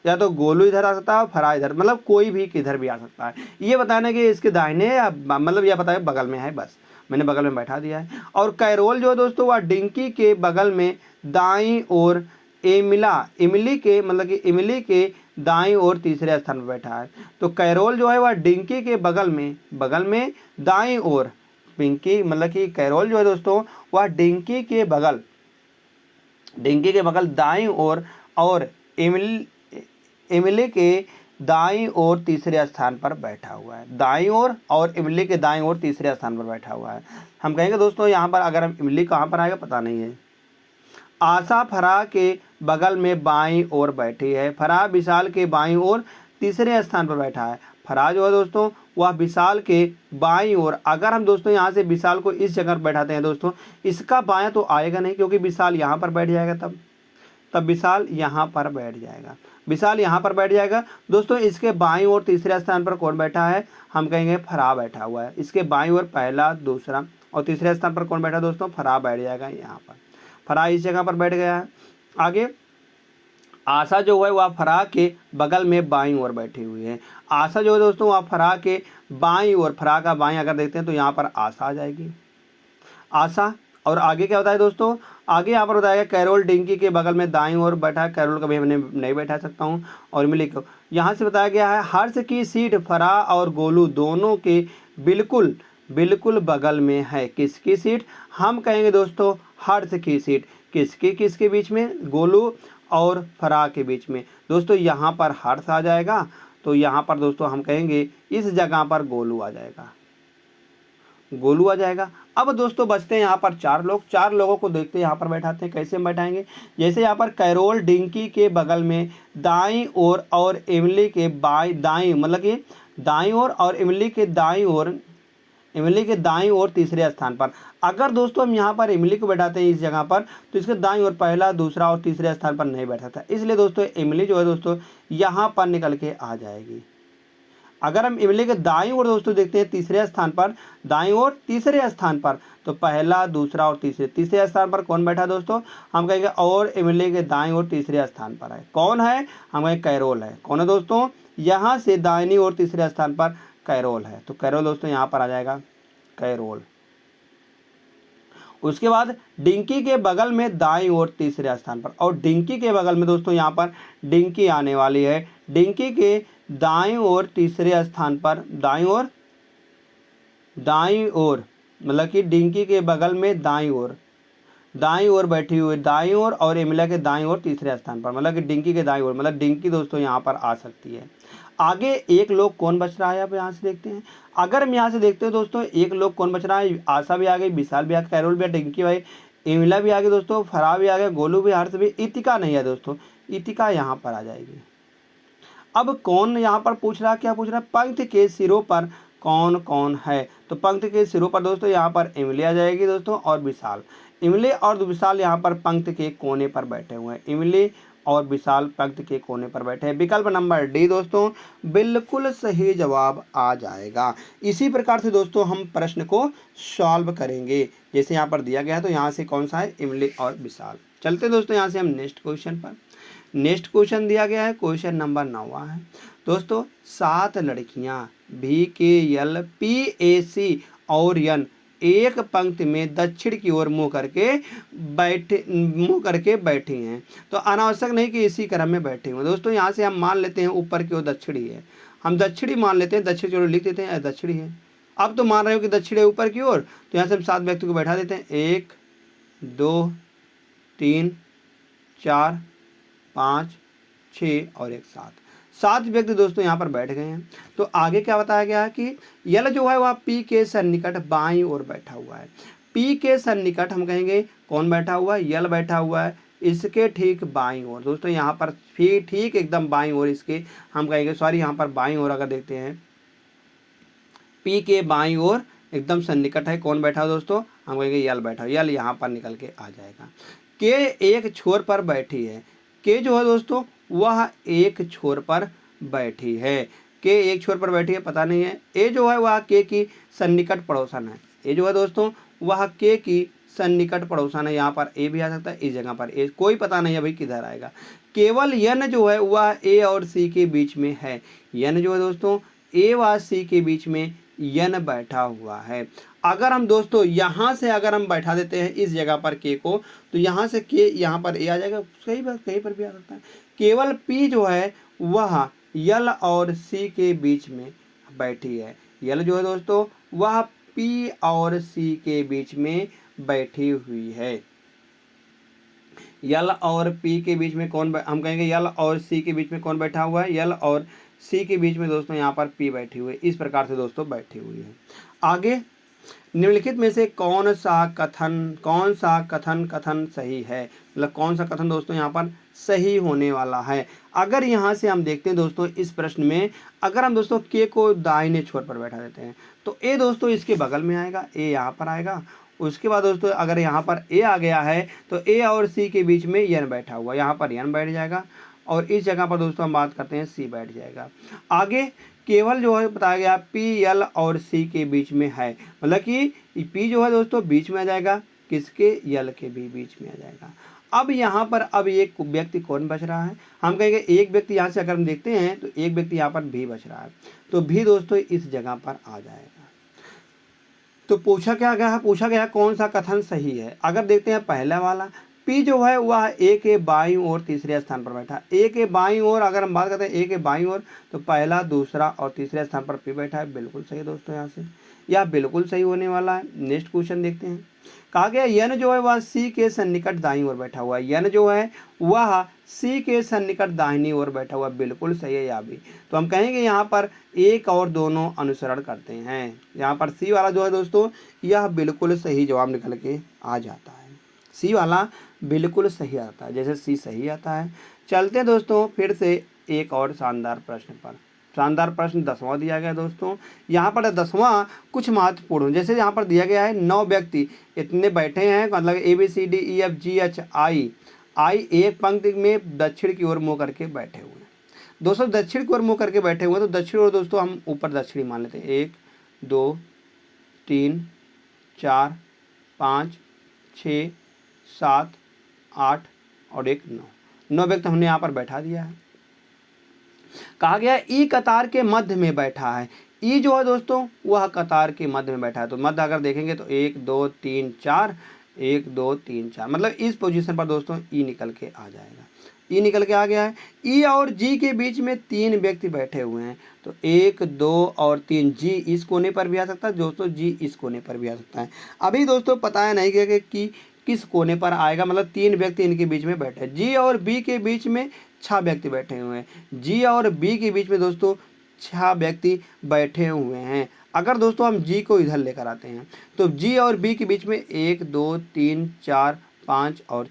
S1: या तो गोलू इधर आ सकता है और फरा इधर, मतलब कोई भी किधर भी आ सकता है। ये बताना कि इसके दाहिने या मतलब यह बताया बगल में है, बस मैंने बगल में बैठा दिया है। और कैरोल जो है दोस्तों वह डिंकी के बगल में दाईं ओर इमली के मतलब कि इमली के दाईं ओर तीसरे स्थान पर बैठा है। तो कैरोल जो है वह डिंकी के बगल में दाईं ओर, पिंकी मतलब कि कैरोल जो है दोस्तों वह डिंकी के बगल दाईं ओर और इमली के दाईं ओर तीसरे स्थान पर बैठा हुआ है। दाईं ओर और इमली के दाईं ओर तीसरे स्थान पर बैठा हुआ है। हम कहेंगे दोस्तों यहाँ पर अगर हम इमली कहाँ पर आएगा पता नहीं है। आशा फराह के बगल में बाईं ओर बैठी है। फराह विशाल के बाईं ओर तीसरे स्थान पर बैठा है। फराह जो है दोस्तों वह विशाल के बाईं ओर, अगर हम दोस्तों यहाँ से विशाल को इस जगह पर बैठाते हैं दोस्तों, इसका बायां तो आएगा नहीं क्योंकि विशाल यहाँ पर बैठ जाएगा, तब विशाल यहाँ पर बैठ जाएगा। विशाल यहाँ पर बैठ जाएगा दोस्तों। इसके बाईं ओर तीसरे स्थान पर कौन बैठा है, हम कहेंगे फराह बैठा हुआ है। इसके बाईं ओर पहला, दूसरा और तीसरे स्थान पर कौन बैठा दोस्तों, फराह बैठ जाएगा यहाँ पर। फराह इस जगह पर बैठ गया है। आगे आशा जो है वह फराह के बगल में बाईं ओर बैठी हुई है। आशा जो है दोस्तों वह फराह के बाईं ओर, फराह का बाईं अगर देखते हैं तो यहाँ पर आशा आ जाएगी, आशा। और आगे क्या होता है दोस्तों, आगे यहाँ पर बताया कैरोल डिंकी के बगल में दाईं ओर बैठा है। कैरोल का भी हमने नहीं बैठा सकता हूँ। और इमली को यहाँ से बताया गया है हर्ष की सीट फराह और गोलू दोनों के बिल्कुल बगल में है। किसकी सीट, हम कहेंगे दोस्तों हर्ष की सीट। किसके बीच में, गोलू और फराह के बीच में। दोस्तों यहाँ पर हर्ष आ जाएगा, तो यहाँ पर दोस्तों हम कहेंगे इस जगह पर गोलू आ जाएगा। अब दोस्तों बचते हैं यहाँ पर 4 लोग। 4 लोगों को देखते हैं यहाँ पर बैठाते हैं। कैसे बैठाएंगे, जैसे यहाँ पर कैरोल डिंकी के बगल में दाईं ओर और इमली के दाईं मतलब कि दाईं ओर और इमली के दाईं ओर तीसरे स्थान पर। अगर दोस्तों हम यहाँ पर इमली को बैठाते हैं इस जगह पर, तो इसके दाईं ओर पहला, दूसरा और तीसरे स्थान पर नहीं बैठा था, इसलिए दोस्तों इमली जो है दोस्तों यहाँ पर निकल के आ जाएगी। अगर हम इमली के दाईं ओर दोस्तों देखते हैं तीसरे स्थान पर, दाईं ओर तीसरे स्थान पर, तो पहला, दूसरा और तीसरे स्थान पर कौन बैठा दोस्तों, हम कहेंगे और इमली के दाईं ओर तीसरे स्थान पर है कौन है, हम कहेंगे कैरोल है। कौन है दोस्तों, यहाँ से दाहिनी ओर तीसरे स्थान पर कैरोल है, तो कैरोल दोस्तों यहाँ पर आ जाएगा, कैरोल। उसके बाद डिंकी के बगल में दाईं ओर तीसरे स्थान पर, और डिंकी के बगल में दोस्तों यहाँ पर डिंकी आने वाली है। डिंकी के दाईं ओर तीसरे स्थान पर, दाईं ओर मतलब कि डिंकी के बगल में दाईं ओर बैठी हुई, दाईं ओर और इमला के दाईं ओर तीसरे स्थान पर, मतलब कि डिंकी के दाईं ओर, मतलब डिंकी दोस्तों यहाँ पर आ सकती है। आगे एक लोग कौन बच रहा है, आप यहाँ से देखते हैं। अगर हम यहाँ से देखते हैं दोस्तों एक लोग कौन बच रहा है, आशा भी आ गई, विशाल भी आ गया, कैरोल भी आ, डिंकी भाई, इमला भी आ गई दोस्तों, फराह भी आ गया, गोलू भी, हर्ष भी, इतिका नहीं है दोस्तों, इतिका यहाँ पर आ जाएगी। अब कौन यहाँ पर पूछ रहा है, क्या पूछ रहा है, पंक्ति के सिरों पर कौन कौन है। तो पंक्ति के सिरों पर दोस्तों यहाँ पर इमली आ जाएगी दोस्तों और विशाल। इमली और विशाल यहाँ पर पंक्ति के कोने पर बैठे हुए हैं। इमली और विशाल पंक्ति के कोने पर बैठे हैं। विकल्प नंबर डी दोस्तों बिल्कुल सही जवाब आ जाएगा। इसी प्रकार से दोस्तों हम प्रश्न को सॉल्व करेंगे जैसे यहाँ पर दिया गया है। तो यहाँ से कौन सा है, इमली और विशाल। चलते दोस्तों यहाँ से हम नेक्स्ट क्वेश्चन पर। नेक्स्ट क्वेश्चन दिया गया है, क्वेश्चन नंबर 9 है दोस्तों। 7 लड़कियां VKL PAC और N एक पंक्ति में दक्षिण की ओर मुंह करके बैठी हैं। तो अनावश्यक नहीं कि इसी क्रम में बैठी हुए दोस्तों। यहाँ से हम मान लेते हैं ऊपर की ओर दक्षिणी है, हम दक्षिणी मान लेते हैं, दक्षिण की ओर लिख देते हैं दक्षिणी है। अब तो मान रहे हो कि दक्षिण है ऊपर की ओर, तो यहाँ से हम 7 व्यक्ति को बैठा देते हैं, 1 2 3 4 5 6 और 1 7 व्यक्ति दोस्तों यहाँ पर बैठ गए हैं। तो आगे क्या बताया गया है कि यल जो है वह पी के सन्निकट बाईं ओर बैठा हुआ है। पी के सन्निकट हम कहेंगे कौन बैठा हुआ है, यल बैठा हुआ है, इसके ठीक बाईं ओर दोस्तों, यहाँ पर ठीक एकदम बाईं ओर इसके हम कहेंगे, सॉरी यहाँ पर बाईं ओर अगर देखते हैं पी के बाईं ओर एकदम सन्निकट है कौन बैठा है दोस्तों, हम कहेंगे यल बैठा, यल यहाँ पर निकल के आ जाएगा। के एक छोर पर बैठी है, के जो है दोस्तों वह एक छोर पर बैठी है, के एक छोर पर बैठी है पता नहीं है। ए जो है वह के की सन्निकट पड़ोसन है, ए जो है दोस्तों वह के की सन्निकट पड़ोसन है। यहाँ पर ए भी आ सकता है, इस जगह पर ए कोई पता नहीं है भाई किधर आएगा। केवल यन जो है वह ए और सी के बीच में है, यन जो है दोस्तों ए व सी के बीच में यन बैठा हुआ है। अगर हम दोस्तों यहाँ से अगर हम बैठा देते हैं इस जगह पर के को, तो यहाँ से के यहाँ पर ए आ जाएगा, कहीं पर भी आ सकता है। केवल पी जो है वह यल और सी के बीच में बैठी है, यल जो है दोस्तों वह पी और सी के बीच में बैठी हुई है। यल और पी के बीच में कौन, हम कहेंगे यल और सी के बीच में कौन बैठा हुआ है, यल और सी के बीच में दोस्तों यहाँ पर पी बैठी हुई है। इस प्रकार से दोस्तों बैठी हुई है। आगे निम्नलिखित में से कौन सा कथन सही है, मतलब कौन सा कथन दोस्तों यहाँ पर सही होने वाला है। अगर यहाँ से हम देखते हैं दोस्तों इस प्रश्न में, अगर हम दोस्तों के को दाहिने छोर पर बैठा देते हैं तो ए दोस्तों इसके बगल में आएगा, ए यहाँ पर आएगा। उसके बाद दोस्तों अगर यहाँ पर ए आ गया है तो ए और सी के बीच में यन बैठा हुआ, यहाँ पर यन बैठ जाएगा और इस जगह पर दोस्तों हम बात करते हैं सी बैठ जाएगा। आगे केवल जो है बताया गया पी यल और सी के बीच में है, मतलब कि पी जो है दोस्तों बीच में आ जाएगा, किसके, यल के भी बीच में आ जाएगा। अब यहाँ पर अब एक व्यक्ति कौन बच रहा है, हम कहेंगे एक व्यक्ति यहाँ से अगर हम देखते हैं तो एक व्यक्ति यहाँ पर भी बच रहा है, तो भी दोस्तों इस जगह पर आ जाएगा। तो पूछा क्या गया है, पूछा गया कौन सा कथन सही है। अगर देखते हैं पहला वाला, पी जो है वह ए के बाईं ओर तीसरे स्थान पर बैठा, ए के बाईं ओर अगर हम बात करते हैं ए के बाईं ओर तो पहला, दूसरा और तीसरे स्थान पर पी बैठा है, बिल्कुल सही दोस्तों। यहाँ से यह बिल्कुल सही होने वाला है। नेक्स्ट क्वेश्चन देखते हैं। कहा गया यन जो है वह सी के सन्निकट दाईं ओर बैठा हुआ है, यन जो है वह सी के सन्निकट दाहिनी ओर बैठा हुआ, बिल्कुल सही है यह भी। तो हम कहेंगे यहाँ पर एक और दोनों अनुसरण करते हैं, यहाँ पर सी वाला जो है दोस्तों यह बिल्कुल सही जवाब निकल के आ जाता है, सी वाला बिल्कुल सही आता है, जैसे सी सही आता है। चलते हैं दोस्तों फिर से एक और शानदार प्रश्न पर। शानदार प्रश्न 10वां दिया गया है दोस्तों। यहाँ पर 10वां कुछ महत्वपूर्ण, जैसे यहाँ पर दिया गया है 9 व्यक्ति इतने बैठे हैं, मतलब ABCDEFGHI एक पंक्ति में दक्षिण की ओर मुँह करके बैठे हुए हैं। दोस्तों दक्षिण की ओर मुँह करके बैठे हुए हैं, तो दक्षिण ओर दोस्तों हम ऊपर दक्षिणी मान लेते हैं। 1 2 3 4 5 6 7 8 और 1 9 व्यक्ति हमने यहाँ पर बैठा दिया है। कहा गया ई कतार के मध्य में बैठा है, ई जो है दोस्तों वह कतार के मध्य में बैठा है। तो मध्य अगर देखेंगे तो 1 2 3 4 1 2 3 4, मतलब इस पोजीशन पर दोस्तों ई निकल के आ जाएगा, ई निकल के आ गया है। ई और जी के बीच में 3 व्यक्ति बैठे हुए हैं, तो 1 2 और 3, जी इस कोने पर भी आ सकता है दोस्तों, जी इस कोने पर भी आ सकता है। अभी दोस्तों पता है नहीं कि किस कोने पर आएगा, मतलब 3 व्यक्ति इनके बीच में बैठे हैं। जी और बी के बीच में 6 व्यक्ति बैठे हुए हैं, जी और बी के बीच में दोस्तों 6 व्यक्ति बैठे हुए हैं। अगर दोस्तों हम जी को इधर लेकर आते हैं तो जी और बी के बीच में 1 2 3 4 5 और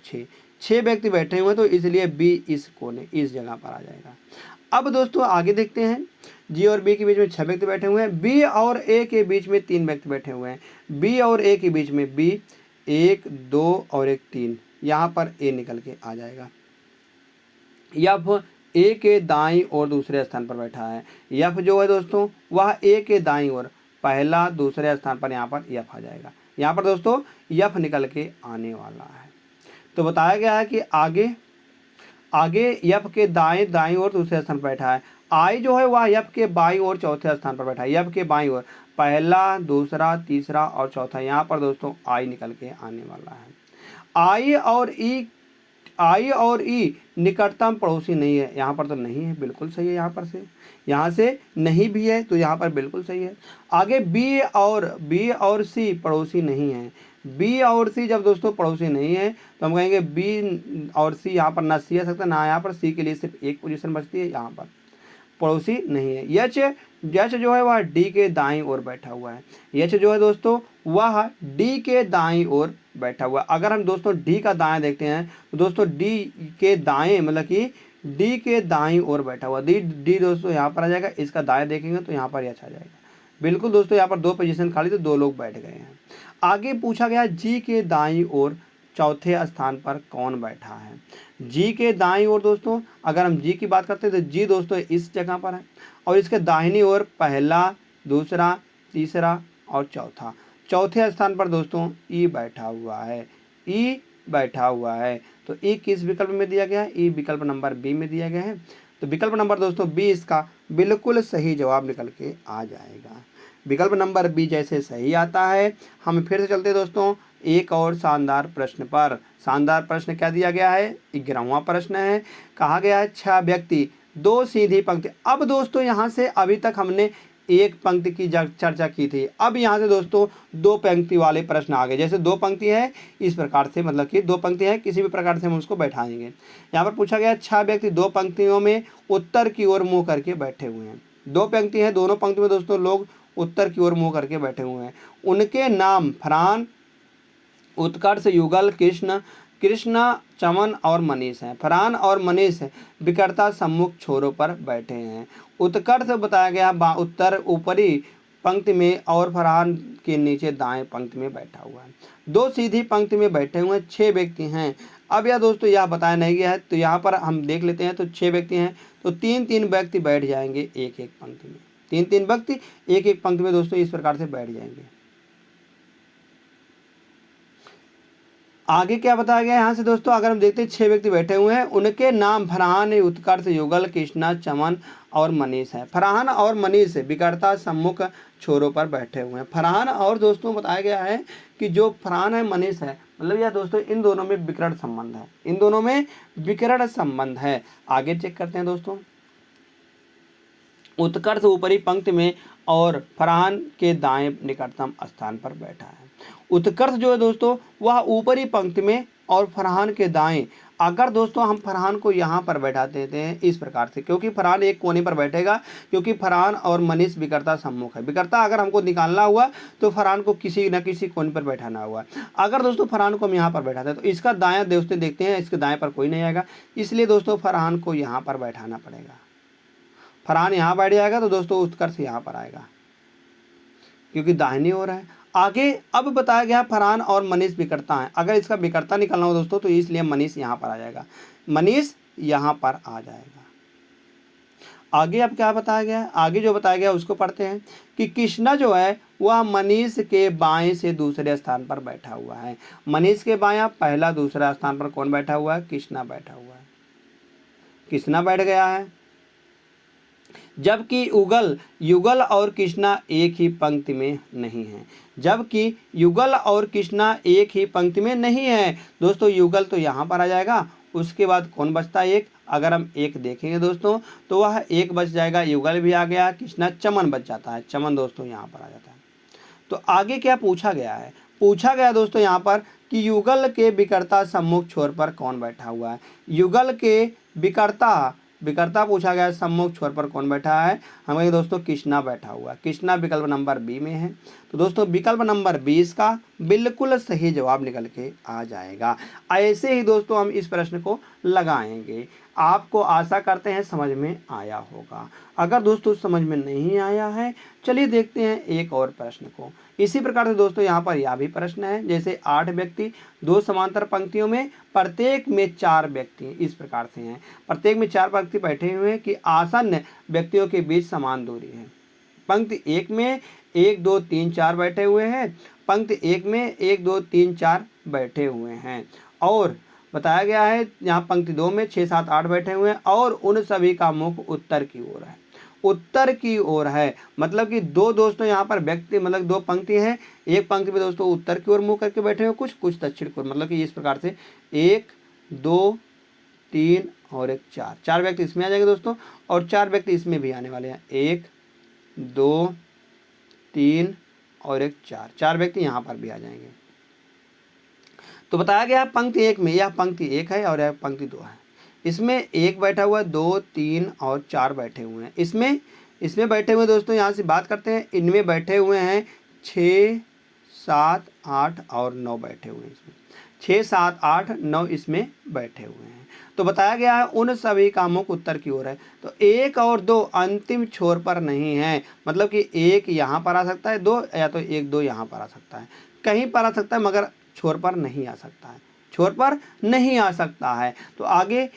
S1: 6 व्यक्ति बैठे हुए हैं, तो इसलिए बी इस कोने इस जगह पर आ जाएगा। अब दोस्तों आगे देखते हैं, जी और बी के बीच में 6 व्यक्ति बैठे हुए हैं, बी और ए के बीच में 3 व्यक्ति बैठे हुए हैं, बी और ए के बीच में बी 1 2 और 1 3, यहाँ पर ए निकल के आ जाएगा। यफ ए के दाईं ओर दूसरे स्थान पर बैठा है, यफ जो है दोस्तों वह ए के दाईं ओर पहला दूसरे स्थान पर यहाँ पर यफ आ जाएगा, यहाँ पर दोस्तों यफ निकल के आने वाला है। तो बताया गया है कि आगे यफ के दाईं ओर दूसरे स्थान पर बैठा है, आई जो है वह यफ के बाईं ओर चौथे स्थान पर बैठा है, यफ के बाईं ओर पहला दूसरा तीसरा और चौथा, यहाँ पर दोस्तों आई निकल के आने वाला है। आई और ई निकटतम पड़ोसी नहीं है, यहाँ पर तो नहीं है, बिल्कुल सही है। यहाँ से नहीं भी है तो यहाँ पर बिल्कुल सही है। आगे बी और सी पड़ोसी नहीं है, बी और सी जब दोस्तों पड़ोसी नहीं है तो हम कहेंगे बी और सी यहाँ पर ना सी आ सकता ना यहाँ पर, सी के लिए सिर्फ एक पोजीशन बचती है, यहाँ पर पड़ोसी नहीं है। यच जो है वह डी के दाईं ओर बैठा हुआ है, यच जो है दोस्तों वह डी के दाईं ओर बैठा हुआ है। अगर हम दोस्तों डी का दाएं देखते हैं तो दोस्तों डी के दाएं मतलब कि डी के दाईं ओर बैठा हुआ, डी दोस्तों यहाँ पर आ जाएगा, इसका दाएं देखेंगे तो यहाँ पर यच आ जाएगा। बिल्कुल दोस्तों यहाँ पर 2 पोजीशन खाली, तो 2 लोग बैठ गए हैं। आगे पूछा गया जी के दाईं ओर चौथे स्थान पर कौन बैठा है। जी के दाईं ओर दोस्तों अगर हम जी की बात करते हैं तो जी दोस्तों इस जगह पर है, और इसके दाहिनी ओर पहला, दूसरा, तीसरा और चौथा। चौथे स्थान पर दोस्तों ई बैठा हुआ है, ई बैठा हुआ है। तो ई किस विकल्प में दिया गया है? ई विकल्प नंबर बी में दिया गया है। तो विकल्प नंबर दोस्तों बी इसका बिल्कुल सही जवाब निकल के आ जाएगा। विकल्प नंबर बी जैसे सही आता है। हम फिर से चलते हैं दोस्तों एक और शानदार प्रश्न पर। शानदार प्रश्न क्या दिया गया है? 11वां प्रश्न है। कहा गया है 6 व्यक्ति 2 सीधी पंक्ति। अब दोस्तों यहाँ से अभी तक हमने एक पंक्ति की चर्चा की थी, अब यहाँ से दोस्तों 2 पंक्ति वाले प्रश्न आ गए। जैसे 2 पंक्ति है इस प्रकार से, मतलब कि 2 पंक्ति है किसी भी प्रकार से हम उसको बैठाएंगे। यहाँ पर पूछा गया 6 व्यक्ति 2 पंक्तियों में उत्तर की ओर मुँह करके बैठे हुए हैं। 2 पंक्ति है, दोनों पंक्ति में दोस्तों लोग उत्तर की ओर मुँह करके बैठे हुए हैं। उनके नाम फरहान, उत्कर्ष, युगल, कृष्ण, चमन और मनीष हैं। फरहान और मनीष विकर्ता सम्मुख छोरों पर बैठे हैं। उत्कर्ष बताया गया उत्तर ऊपरी पंक्ति में और फरहान के नीचे दाएं पंक्ति में बैठा हुआ है। 2 सीधी पंक्ति में बैठे हुए 6 व्यक्ति हैं। अब यह दोस्तों यह बताया नहीं गया है, तो यहाँ पर हम देख लेते हैं। तो 6 व्यक्ति हैं तो 3-3 व्यक्ति बैठ जाएंगे एक एक पंक्ति में। 3-3 व्यक्ति एक एक पंक्ति में दोस्तों इस प्रकार से बैठ जाएंगे। आगे क्या बताया गया यहाँ से दोस्तों अगर हम देखते हैं 6 व्यक्ति बैठे हुए हैं। उनके नाम फरहान, उत्कर्ष, युगल, कृष्णा, चमन और मनीष है। फरहान और मनीष विकर्ता सम्मुख छोरों पर बैठे हुए हैं। फरहान और दोस्तों बताया गया है कि जो फरहान है, मनीष है, मतलब यह दोस्तों इन दोनों में विकर्ण संबंध है, इन दोनों में विकर्ण संबंध है। आगे चेक करते हैं दोस्तों। उत्कर्ष ऊपरी पंक्ति में और फरहान के दाएं निकटतम स्थान पर बैठा है। उत्कर्ष जो है दोस्तों वह ऊपरी पंक्ति में और फरहान के दाएं। अगर दोस्तों हम फरहान को यहाँ पर बैठा देते हैं इस प्रकार से, क्योंकि फरहान एक कोने पर बैठेगा, क्योंकि फरहान और मनीष विकर्ता सम्मुख है। विकर्ता अगर हमको निकालना हुआ तो फरहान को किसी न किसी कोने पर बैठाना हुआ। अगर दोस्तों फरहान को हम यहाँ पर बैठाते हैं तो इसका दायां दोस्तों देखते हैं, इसके दाएं पर कोई नहीं आएगा, इसलिए दोस्तों फरहान को यहाँ पर बैठाना पड़ेगा। फरहान यहाँ बैठ जाएगा तो दोस्तों उत्कर्ष यहाँ पर आएगा, क्योंकि दाहिनी ओर है। आगे अब बताया गया फरहान और मनीष विकर्ता हैं। अगर इसका विकर्ता निकालना हो दोस्तों तो इसलिए मनीष यहाँ पर आ जाएगा, मनीष यहाँ पर आ जाएगा। आगे अब क्या बताया गया है? आगे जो बताया गया उसको पढ़ते हैं कि कृष्णा जो है वह मनीष के बाएं से दूसरे स्थान पर बैठा हुआ है। मनीष के बायां पहला दूसरा स्थान पर कौन बैठा हुआ है? कृष्णा बैठा हुआ है, कृष्णा बैठ गया है। जबकि युगल और कृष्णा एक ही पंक्ति में नहीं है। जबकि युगल और कृष्णा एक ही पंक्ति में नहीं है दोस्तों। युगल तो यहाँ पर आ जाएगा, उसके बाद कौन बचता है? एक। अगर हम एक देखेंगे दोस्तों तो वह एक बच जाएगा, युगल भी आ गया, कृष्णा, चमन बच जाता है, चमन दोस्तों यहाँ पर आ जाता है। तो आगे क्या पूछा गया है? पूछा गया दोस्तों यहाँ पर कि युगल के विकर्ता सम्मुख छोर पर कौन बैठा हुआ है। युगल के विकर्ता पूछा गया, सम्मुख छोर पर कौन बैठा है? हमें दोस्तों कृष्णा बैठा हुआ है। कृष्णा विकल्प नंबर बी में है। तो दोस्तों विकल्प नंबर 20 का बिल्कुल सही जवाब निकल के आ जाएगा। ऐसे ही दोस्तों हम इस प्रश्न को लगाएंगे। आपको आशा करते हैं समझ में आया होगा। अगर दोस्तों समझ में नहीं आया है, चलिए देखते हैं एक और प्रश्न को। इसी प्रकार से दोस्तों यहाँ पर यह भी प्रश्न है। जैसे 8 व्यक्ति 2 समांतर पंक्तियों में, प्रत्येक में 4 व्यक्ति इस प्रकार से हैं। प्रत्येक में 4 व्यक्ति बैठे हुए हैं कि आसन्न व्यक्तियों के बीच समान दूरी है। पंक्ति 1 में 1 2 3 4 बैठे हुए हैं, पंक्ति 1 में 1 2 3 4 बैठे हुए हैं। और बताया गया है यहाँ पंक्ति 2 में 6 7 8 बैठे हुए हैं और उन सभी का मुख उत्तर की ओर है। उत्तर की ओर है मतलब कि 2 दोस्तों यहाँ पर व्यक्ति, मतलब 2 पंक्ति हैं। एक पंक्ति में दोस्तों उत्तर की ओर मुंह करके बैठे हुए, कुछ दक्षिण की ओर, मतलब कि इस प्रकार से 1 2 3 और 1 4 व्यक्ति इसमें आ जाएंगे दोस्तों, और 4 व्यक्ति इसमें भी आने वाले हैं। 1 2 3 और 1 4 व्यक्ति यहाँ पर भी आ जाएंगे। तो बताया गया पंक्ति 1 में, यह पंक्ति 1 है और यह पंक्ति 2 है। इसमें 1 बैठा हुआ है, 2 3 और 4 बैठे हुए हैं। इसमें बैठे हुए दोस्तों यहाँ से बात करते हैं, इनमें बैठे हुए हैं 6 7 8 और 9 बैठे हुए हैं। इसमें 6 7 8 9 इसमें बैठे हुए हैं। तो बताया गया है उन सभी का मुख उत्तर की ओर है। तो 1 और 2 अंतिम छोर पर नहीं है, मतलब कि 1 यहाँ पर आ सकता है, 2 या तो 1 2 यहाँ पर आ सकता है। कहीं पर आ सकता है मगर छोर पर नहीं आ सकता है, छोर पर नहीं आ सकता है। तो आगे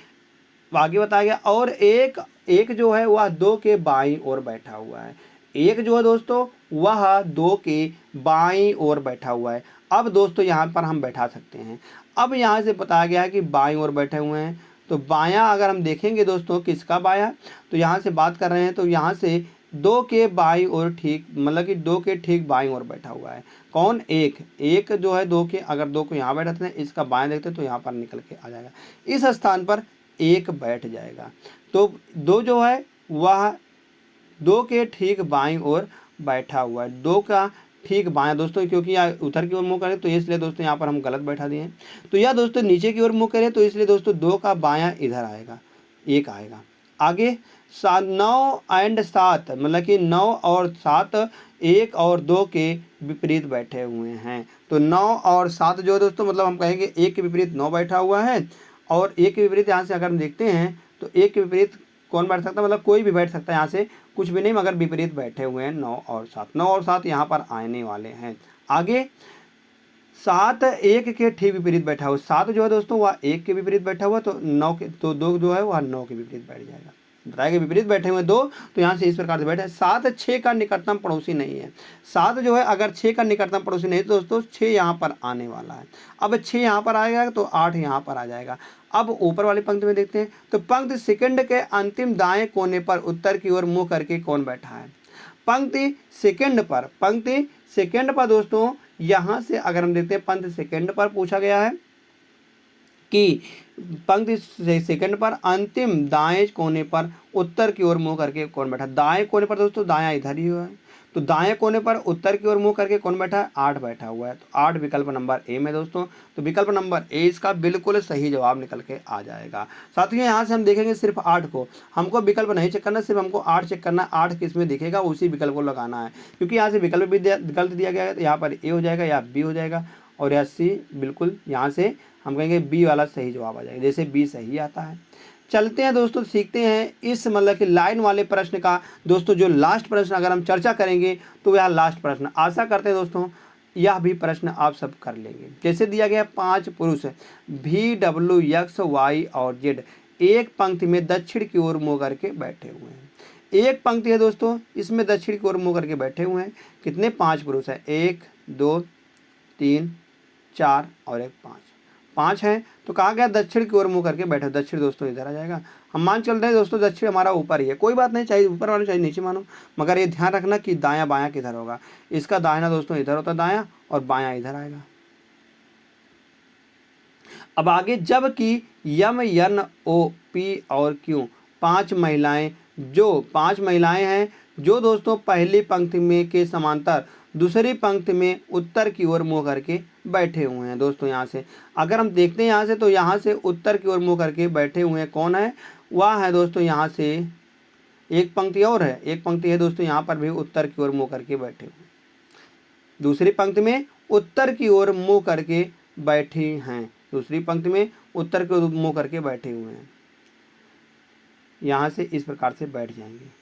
S1: बताया गया। और एक एक जो है वह 2 के बाईं ओर बैठा हुआ है। एक जो है दोस्तों वह 2 के बाईं ओर बैठा हुआ है। अब दोस्तों यहाँ पर हम बैठा सकते हैं। अब यहाँ से बताया गया है कि बाईं ओर बैठे हुए हैं, तो बायां अगर हम देखेंगे दोस्तों किसका बायां, तो यहाँ से बात कर रहे हैं तो यहाँ से 2 के बाईं ओर ठीक, मतलब कि 2 के ठीक बाईं ओर बैठा हुआ है। कौन? एक जो है 2 के, अगर 2 को यहाँ बैठाते हैं, इसका बायां देखते हैं तो यहाँ पर निकल के आ जाएगा, इस स्थान पर 1 बैठ जाएगा। तो 2 जो है वह 2 के ठीक बाईं ओर बैठा हुआ है, 2 का ठीक बायां दोस्तों, क्योंकि यहाँ उत्तर की ओर मुँह करें तो इसलिए दोस्तों यहाँ पर हम गलत बैठा दिए हैं। तो यह दोस्तों नीचे की ओर मुँह करें तो इसलिए दोस्तों 2 का बायां इधर आएगा, 1 आएगा। आगे 9 एंड 7, मतलब कि 9 और 7 1 और 2 के विपरीत बैठे हुए हैं। तो 9 और 7 जो है दोस्तों, मतलब हम कहेंगे 1 के विपरीत 9 बैठा हुआ है, और 1 के विपरीत यहाँ से अगर हम देखते हैं तो 1 के विपरीत कौन बैठ सकता है, मतलब कोई भी बैठ सकता है, यहाँ से कुछ भी नहीं मगर विपरीत बैठे हुए हैं 9 और 7। 9 और 7 यहाँ पर आने वाले हैं। आगे 7 1 के ठीक विपरीत बैठा हुआ, 7 जो है दोस्तों वह 1 के विपरीत बैठा हुआ, तो 9 के, तो 2 जो है वह 9 के विपरीत बैठ जाएगा। बताया कि विपरीत बैठे हुए 2, तो यहाँ से इस प्रकार से बैठे। 7 6 का निकटतम पड़ोसी नहीं है। 7 जो है अगर 6 का निकटतम पड़ोसी नहीं तो दोस्तों 6 यहाँ पर आने वाला है। अब 6 यहाँ पर आएगा तो 8 यहाँ पर आ जाएगा। अब ऊपर वाली पंक्ति में देखते हैं, तो पंक्ति सेकंड के अंतिम दाएं कोने पर उत्तर की ओर मुंह करके कौन बैठा है? पंक्ति सेकंड पर दोस्तों यहाँ से अगर हम देखते हैं, पंक्ति सेकंड पर पूछा गया है कि पंक्ति सेकंड पर अंतिम दाएं कोने पर उत्तर की ओर मुंह करके कौन बैठा? दाएं कोने पर दोस्तों दायां इधर ही हुआ है, तो दाएं कोने पर उत्तर की ओर मुंह करके कौन बैठा है? 8 बैठा हुआ है। तो 8 विकल्प नंबर ए में दोस्तों, तो विकल्प नंबर ए इसका बिल्कुल सही जवाब निकल के आ जाएगा। साथियों यहाँ से हम देखेंगे सिर्फ 8 को, हमको विकल्प नहीं चेक करना, सिर्फ हमको 8 चेक करना है। 8 किस में दिखेगा उसी विकल्प को लगाना है, क्योंकि यहाँ से विकल्प भी गलत दिया गया है, तो यहाँ पर ए हो जाएगा या बी हो जाएगा, और या सी, बिल्कुल यहाँ से हम कहेंगे बी वाला सही जवाब आ जाएगा, जैसे बी सही आता है। चलते हैं दोस्तों, सीखते हैं इस मतलब कि लाइन वाले प्रश्न का दोस्तों, जो लास्ट प्रश्न अगर हम चर्चा करेंगे तो यह लास्ट प्रश्न, आशा करते हैं दोस्तों यह भी प्रश्न आप सब कर लेंगे। जैसे दिया गया 5 पुरुष भी डब्ल्यू एक्स वाई और जेड एक पंक्ति में दक्षिण की ओर मुँह करके बैठे हुए हैं। एक पंक्ति है दोस्तों, इसमें दक्षिण की ओर मुँह करके बैठे हुए हैं। कितने? 5 पुरुष हैं, 1 2 3 4 और एक 5 है। तो कहा गया दक्षिण की ओर मुंह करके बैठे। दक्षिण दोस्तों इधर आ जाएगा। हम मान चल रहे हैं दोस्तों दक्षिण हमारा ऊपर ही है, कोई बात नहीं, चाहे ऊपर मानो चाहे नीचे मानो, मगर ये ध्यान रखना कि दायां बायां किधर होगा। इसका दाहिना दोस्तों इधर होता है दायां, और बायां इधर आएगा। अब आगे, जबकि यम एन ओ पी और क्यू 5 महिलाएं हैं जो दोस्तों पहली पंक्ति में के समांतर दूसरी पंक्ति में उत्तर की ओर मुंह करके बैठे हुए हैं। दोस्तों यहाँ से अगर हम देखते हैं यहाँ से, तो यहाँ से उत्तर की ओर मुंह करके बैठे हुए हैं कौन है? वह है दोस्तों यहाँ से एक पंक्ति और है, एक पंक्ति है दोस्तों यहाँ पर भी उत्तर की ओर मुंह करके बैठे हुए, दूसरी पंक्ति में उत्तर की ओर मुंह करके बैठे हैं, दूसरी पंक्ति में उत्तर की ओर मुंह करके बैठे हुए हैं। यहाँ से इस प्रकार से बैठ जाएंगे।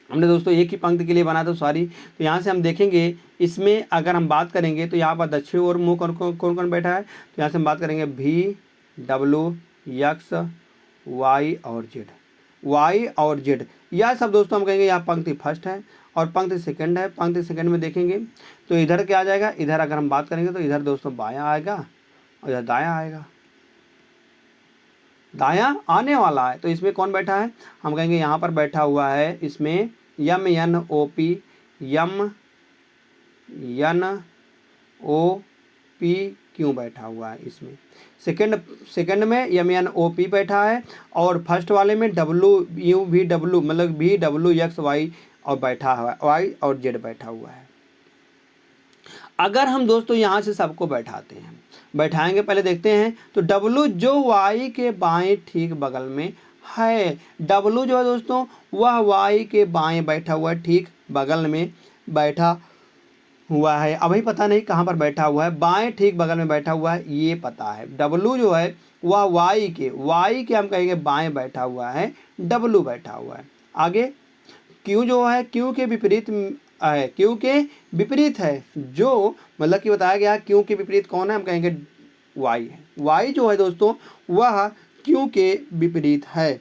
S1: हमने दोस्तों एक ही पंक्ति के लिए बनाया था सॉरी। तो यहाँ से हम देखेंगे, इसमें अगर हम बात करेंगे तो यहाँ पर दक्षिण ओर मुँह कौन कौन बैठा है? तो यहाँ से हम बात करेंगे भी डब्ल्यू एक्स वाई और जेड, वाई और जेड, यह सब दोस्तों हम कहेंगे यहाँ पंक्ति फर्स्ट है और पंक्ति सेकंड है। पंक्ति सेकंड में देखेंगे तो इधर क्या आ जाएगा? इधर अगर हम बात करेंगे तो इधर दोस्तों बायां आएगा और इधर दायां आएगा, दायां आने वाला है। तो इसमें कौन बैठा है? हम कहेंगे यहाँ पर बैठा हुआ है इसमें M N O P, M N O P क्यों बैठा हुआ है इसमें। सेकंड में यम एन ओ पी बैठा है, और फर्स्ट वाले में डब्ल्यू यू वी डब्ल्यू, मतलब भी डब्ल्यू एक्स वाई और बैठा हुआ है, वाई और जेड बैठा हुआ है। अगर हम दोस्तों यहाँ से सबको बैठाते हैं, बैठाएंगे, पहले देखते हैं तो डब्लू जो वाई के बाएं ठीक बगल में है, डब्लू जो है दोस्तों वह वाई के बाएं बैठा हुआ है, ठीक बगल में बैठा हुआ है। अभी पता नहीं कहाँ पर बैठा हुआ है, बाएं ठीक बगल में बैठा हुआ है ये पता है। डब्लू जो है वह वाई के हम कहेंगे बाएं बैठा हुआ है, डब्लू बैठा हुआ है। आगे क्यू जो है, क्यू के विपरीत है, क्यों के विपरीत है। जो मतलब कि बताया गया क्यों के विपरीत कौन है, हम कहेंगे वाई है। वाई जो है दोस्तों वह क्यों के विपरीत है।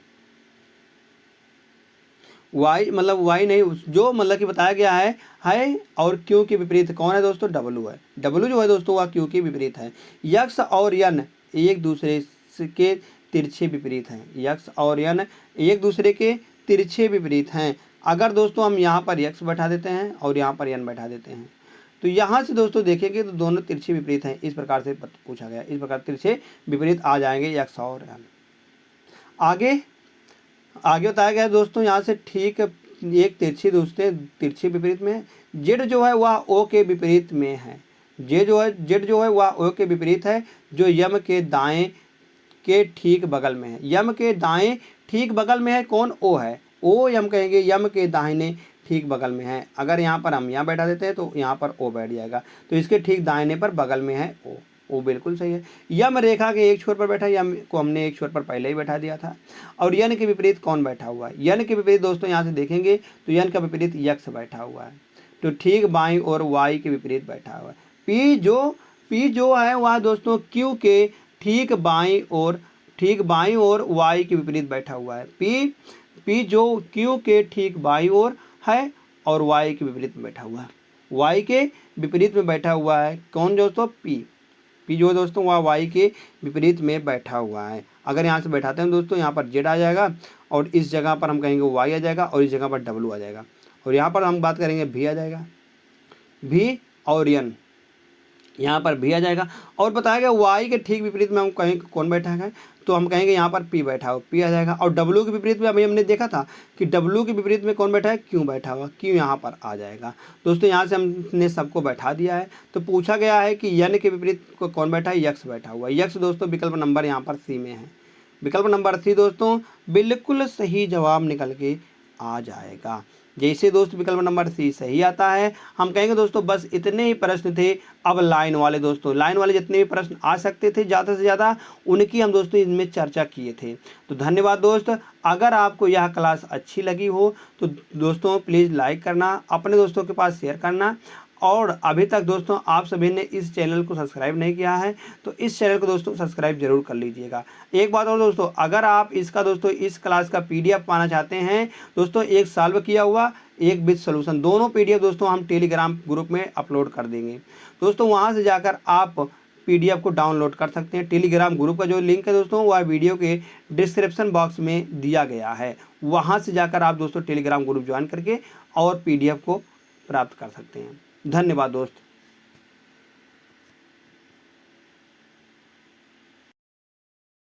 S1: वाई मतलब वाई नहीं, जो मतलब कि बताया गया है और क्यों के विपरीत कौन है दोस्तों, डब्लू है। डब्लू जो है दोस्तों वह क्यों के विपरीत है। यक्स और यन एक दूसरे के तिरछे विपरीत हैं। यक्स और यन एक दूसरे के तिरछे विपरीत हैं। अगर दोस्तों हम यहाँ पर यक्स बैठा देते हैं और यहाँ पर यन बैठा देते हैं तो यहाँ से दोस्तों देखेंगे तो दोनों तिरछे विपरीत हैं। इस प्रकार से पूछा गया, इस प्रकार तिरछे विपरीत आ जाएंगे यक्स और यन। आगे आगे बताया गया दोस्तों यहाँ से ठीक एक तिरछी दोस्तों तिरछी विपरीत में है। जेड जो है वह ओ के विपरीत में है। जेड जो है वह ओ के विपरीत है, जो यम के दाएं के ठीक बगल में है। यम के दाएं ठीक बगल में है कौन, ओ है। ओ यम कहेंगे यम के दाहिने ठीक बगल में है। अगर यहाँ पर हम यहाँ बैठा देते हैं तो यहाँ पर ओ बैठ जाएगा, तो इसके ठीक दाहिने पर बगल में है ओ। वो बिल्कुल सही है। यम रेखा के एक छोर पर बैठा, यम को हमने एक छोर पर पहले ही बैठा दिया था। और यन के विपरीत कौन बैठा हुआ है, यन के विपरीत दोस्तों यहाँ से देखेंगे तो यन का विपरीत यक्स बैठा हुआ है, तो ठीक बाईं और वाई के विपरीत बैठा हुआ है। पी जो है वह दोस्तों क्यू के ठीक बाईं और वाई के विपरीत बैठा हुआ है। पी जो क्यू के ठीक बाईं ओर है और वाई के विपरीत में बैठा हुआ है। वाई के विपरीत में बैठा हुआ है कौन दोस्तों, पी जो दोस्तों वह वाई के विपरीत में बैठा हुआ है। अगर यहाँ से बैठाते हैं दोस्तों यहाँ पर जेड आ जाएगा और इस जगह पर हम कहेंगे वाई आ जाएगा और इस जगह पर डब्लू आ जाएगा और यहाँ पर हम बात करेंगे भी आ जाएगा, भी और यन यहाँ पर भी आ जाएगा। और बताया गया वाई के ठीक विपरीत में हम कहेंगे कौन बैठा है, तो हम कहेंगे यहाँ पर पी बैठा हो, पी आ जाएगा। और डब्लू के विपरीत में अभी हमने देखा था कि डब्लू के विपरीत में कौन बैठा है, क्यों बैठा हुआ, क्यों यहाँ पर आ जाएगा। दोस्तों यहाँ से हमने सबको बैठा दिया है। तो पूछा गया है कि यन के विपरीत कौन बैठा है, यक्स बैठा हुआ है। यक्स दोस्तों विकल्प नंबर यहाँ पर सी में है। विकल्प नंबर सी दोस्तों बिल्कुल सही जवाब निकल के आ जाएगा। जैसे दोस्त विकल्प नंबर सी सही आता है, हम कहेंगे दोस्तों बस इतने ही प्रश्न थे। अब लाइन वाले दोस्तों, लाइन वाले जितने भी प्रश्न आ सकते थे ज़्यादा से ज़्यादा उनकी हम दोस्तों इनमें चर्चा किए थे। तो धन्यवाद दोस्त। अगर आपको यह क्लास अच्छी लगी हो तो दोस्तों प्लीज़ लाइक करना, अपने दोस्तों के पास शेयर करना। और अभी तक दोस्तों आप सभी ने इस चैनल को सब्सक्राइब नहीं किया है तो इस चैनल को दोस्तों सब्सक्राइब जरूर कर लीजिएगा। एक बात और दोस्तों, अगर आप इसका दोस्तों इस क्लास का पीडीएफ पाना चाहते हैं दोस्तों, एक सॉल्व किया हुआ एक विद सॉल्यूशन दोनों पीडीएफ दोस्तों हम टेलीग्राम ग्रुप में अपलोड कर देंगे। दोस्तों वहां से जाकर आप पीडीएफ को डाउनलोड कर सकते हैं। टेलीग्राम ग्रुप का जो लिंक है दोस्तों वह वीडियो के डिस्क्रिप्शन बॉक्स में दिया गया है। वहां से जाकर आप दोस्तों टेलीग्राम ग्रुप ज्वाइन करके और पीडीएफ को प्राप्त कर सकते हैं। धन्यवाद दोस्त।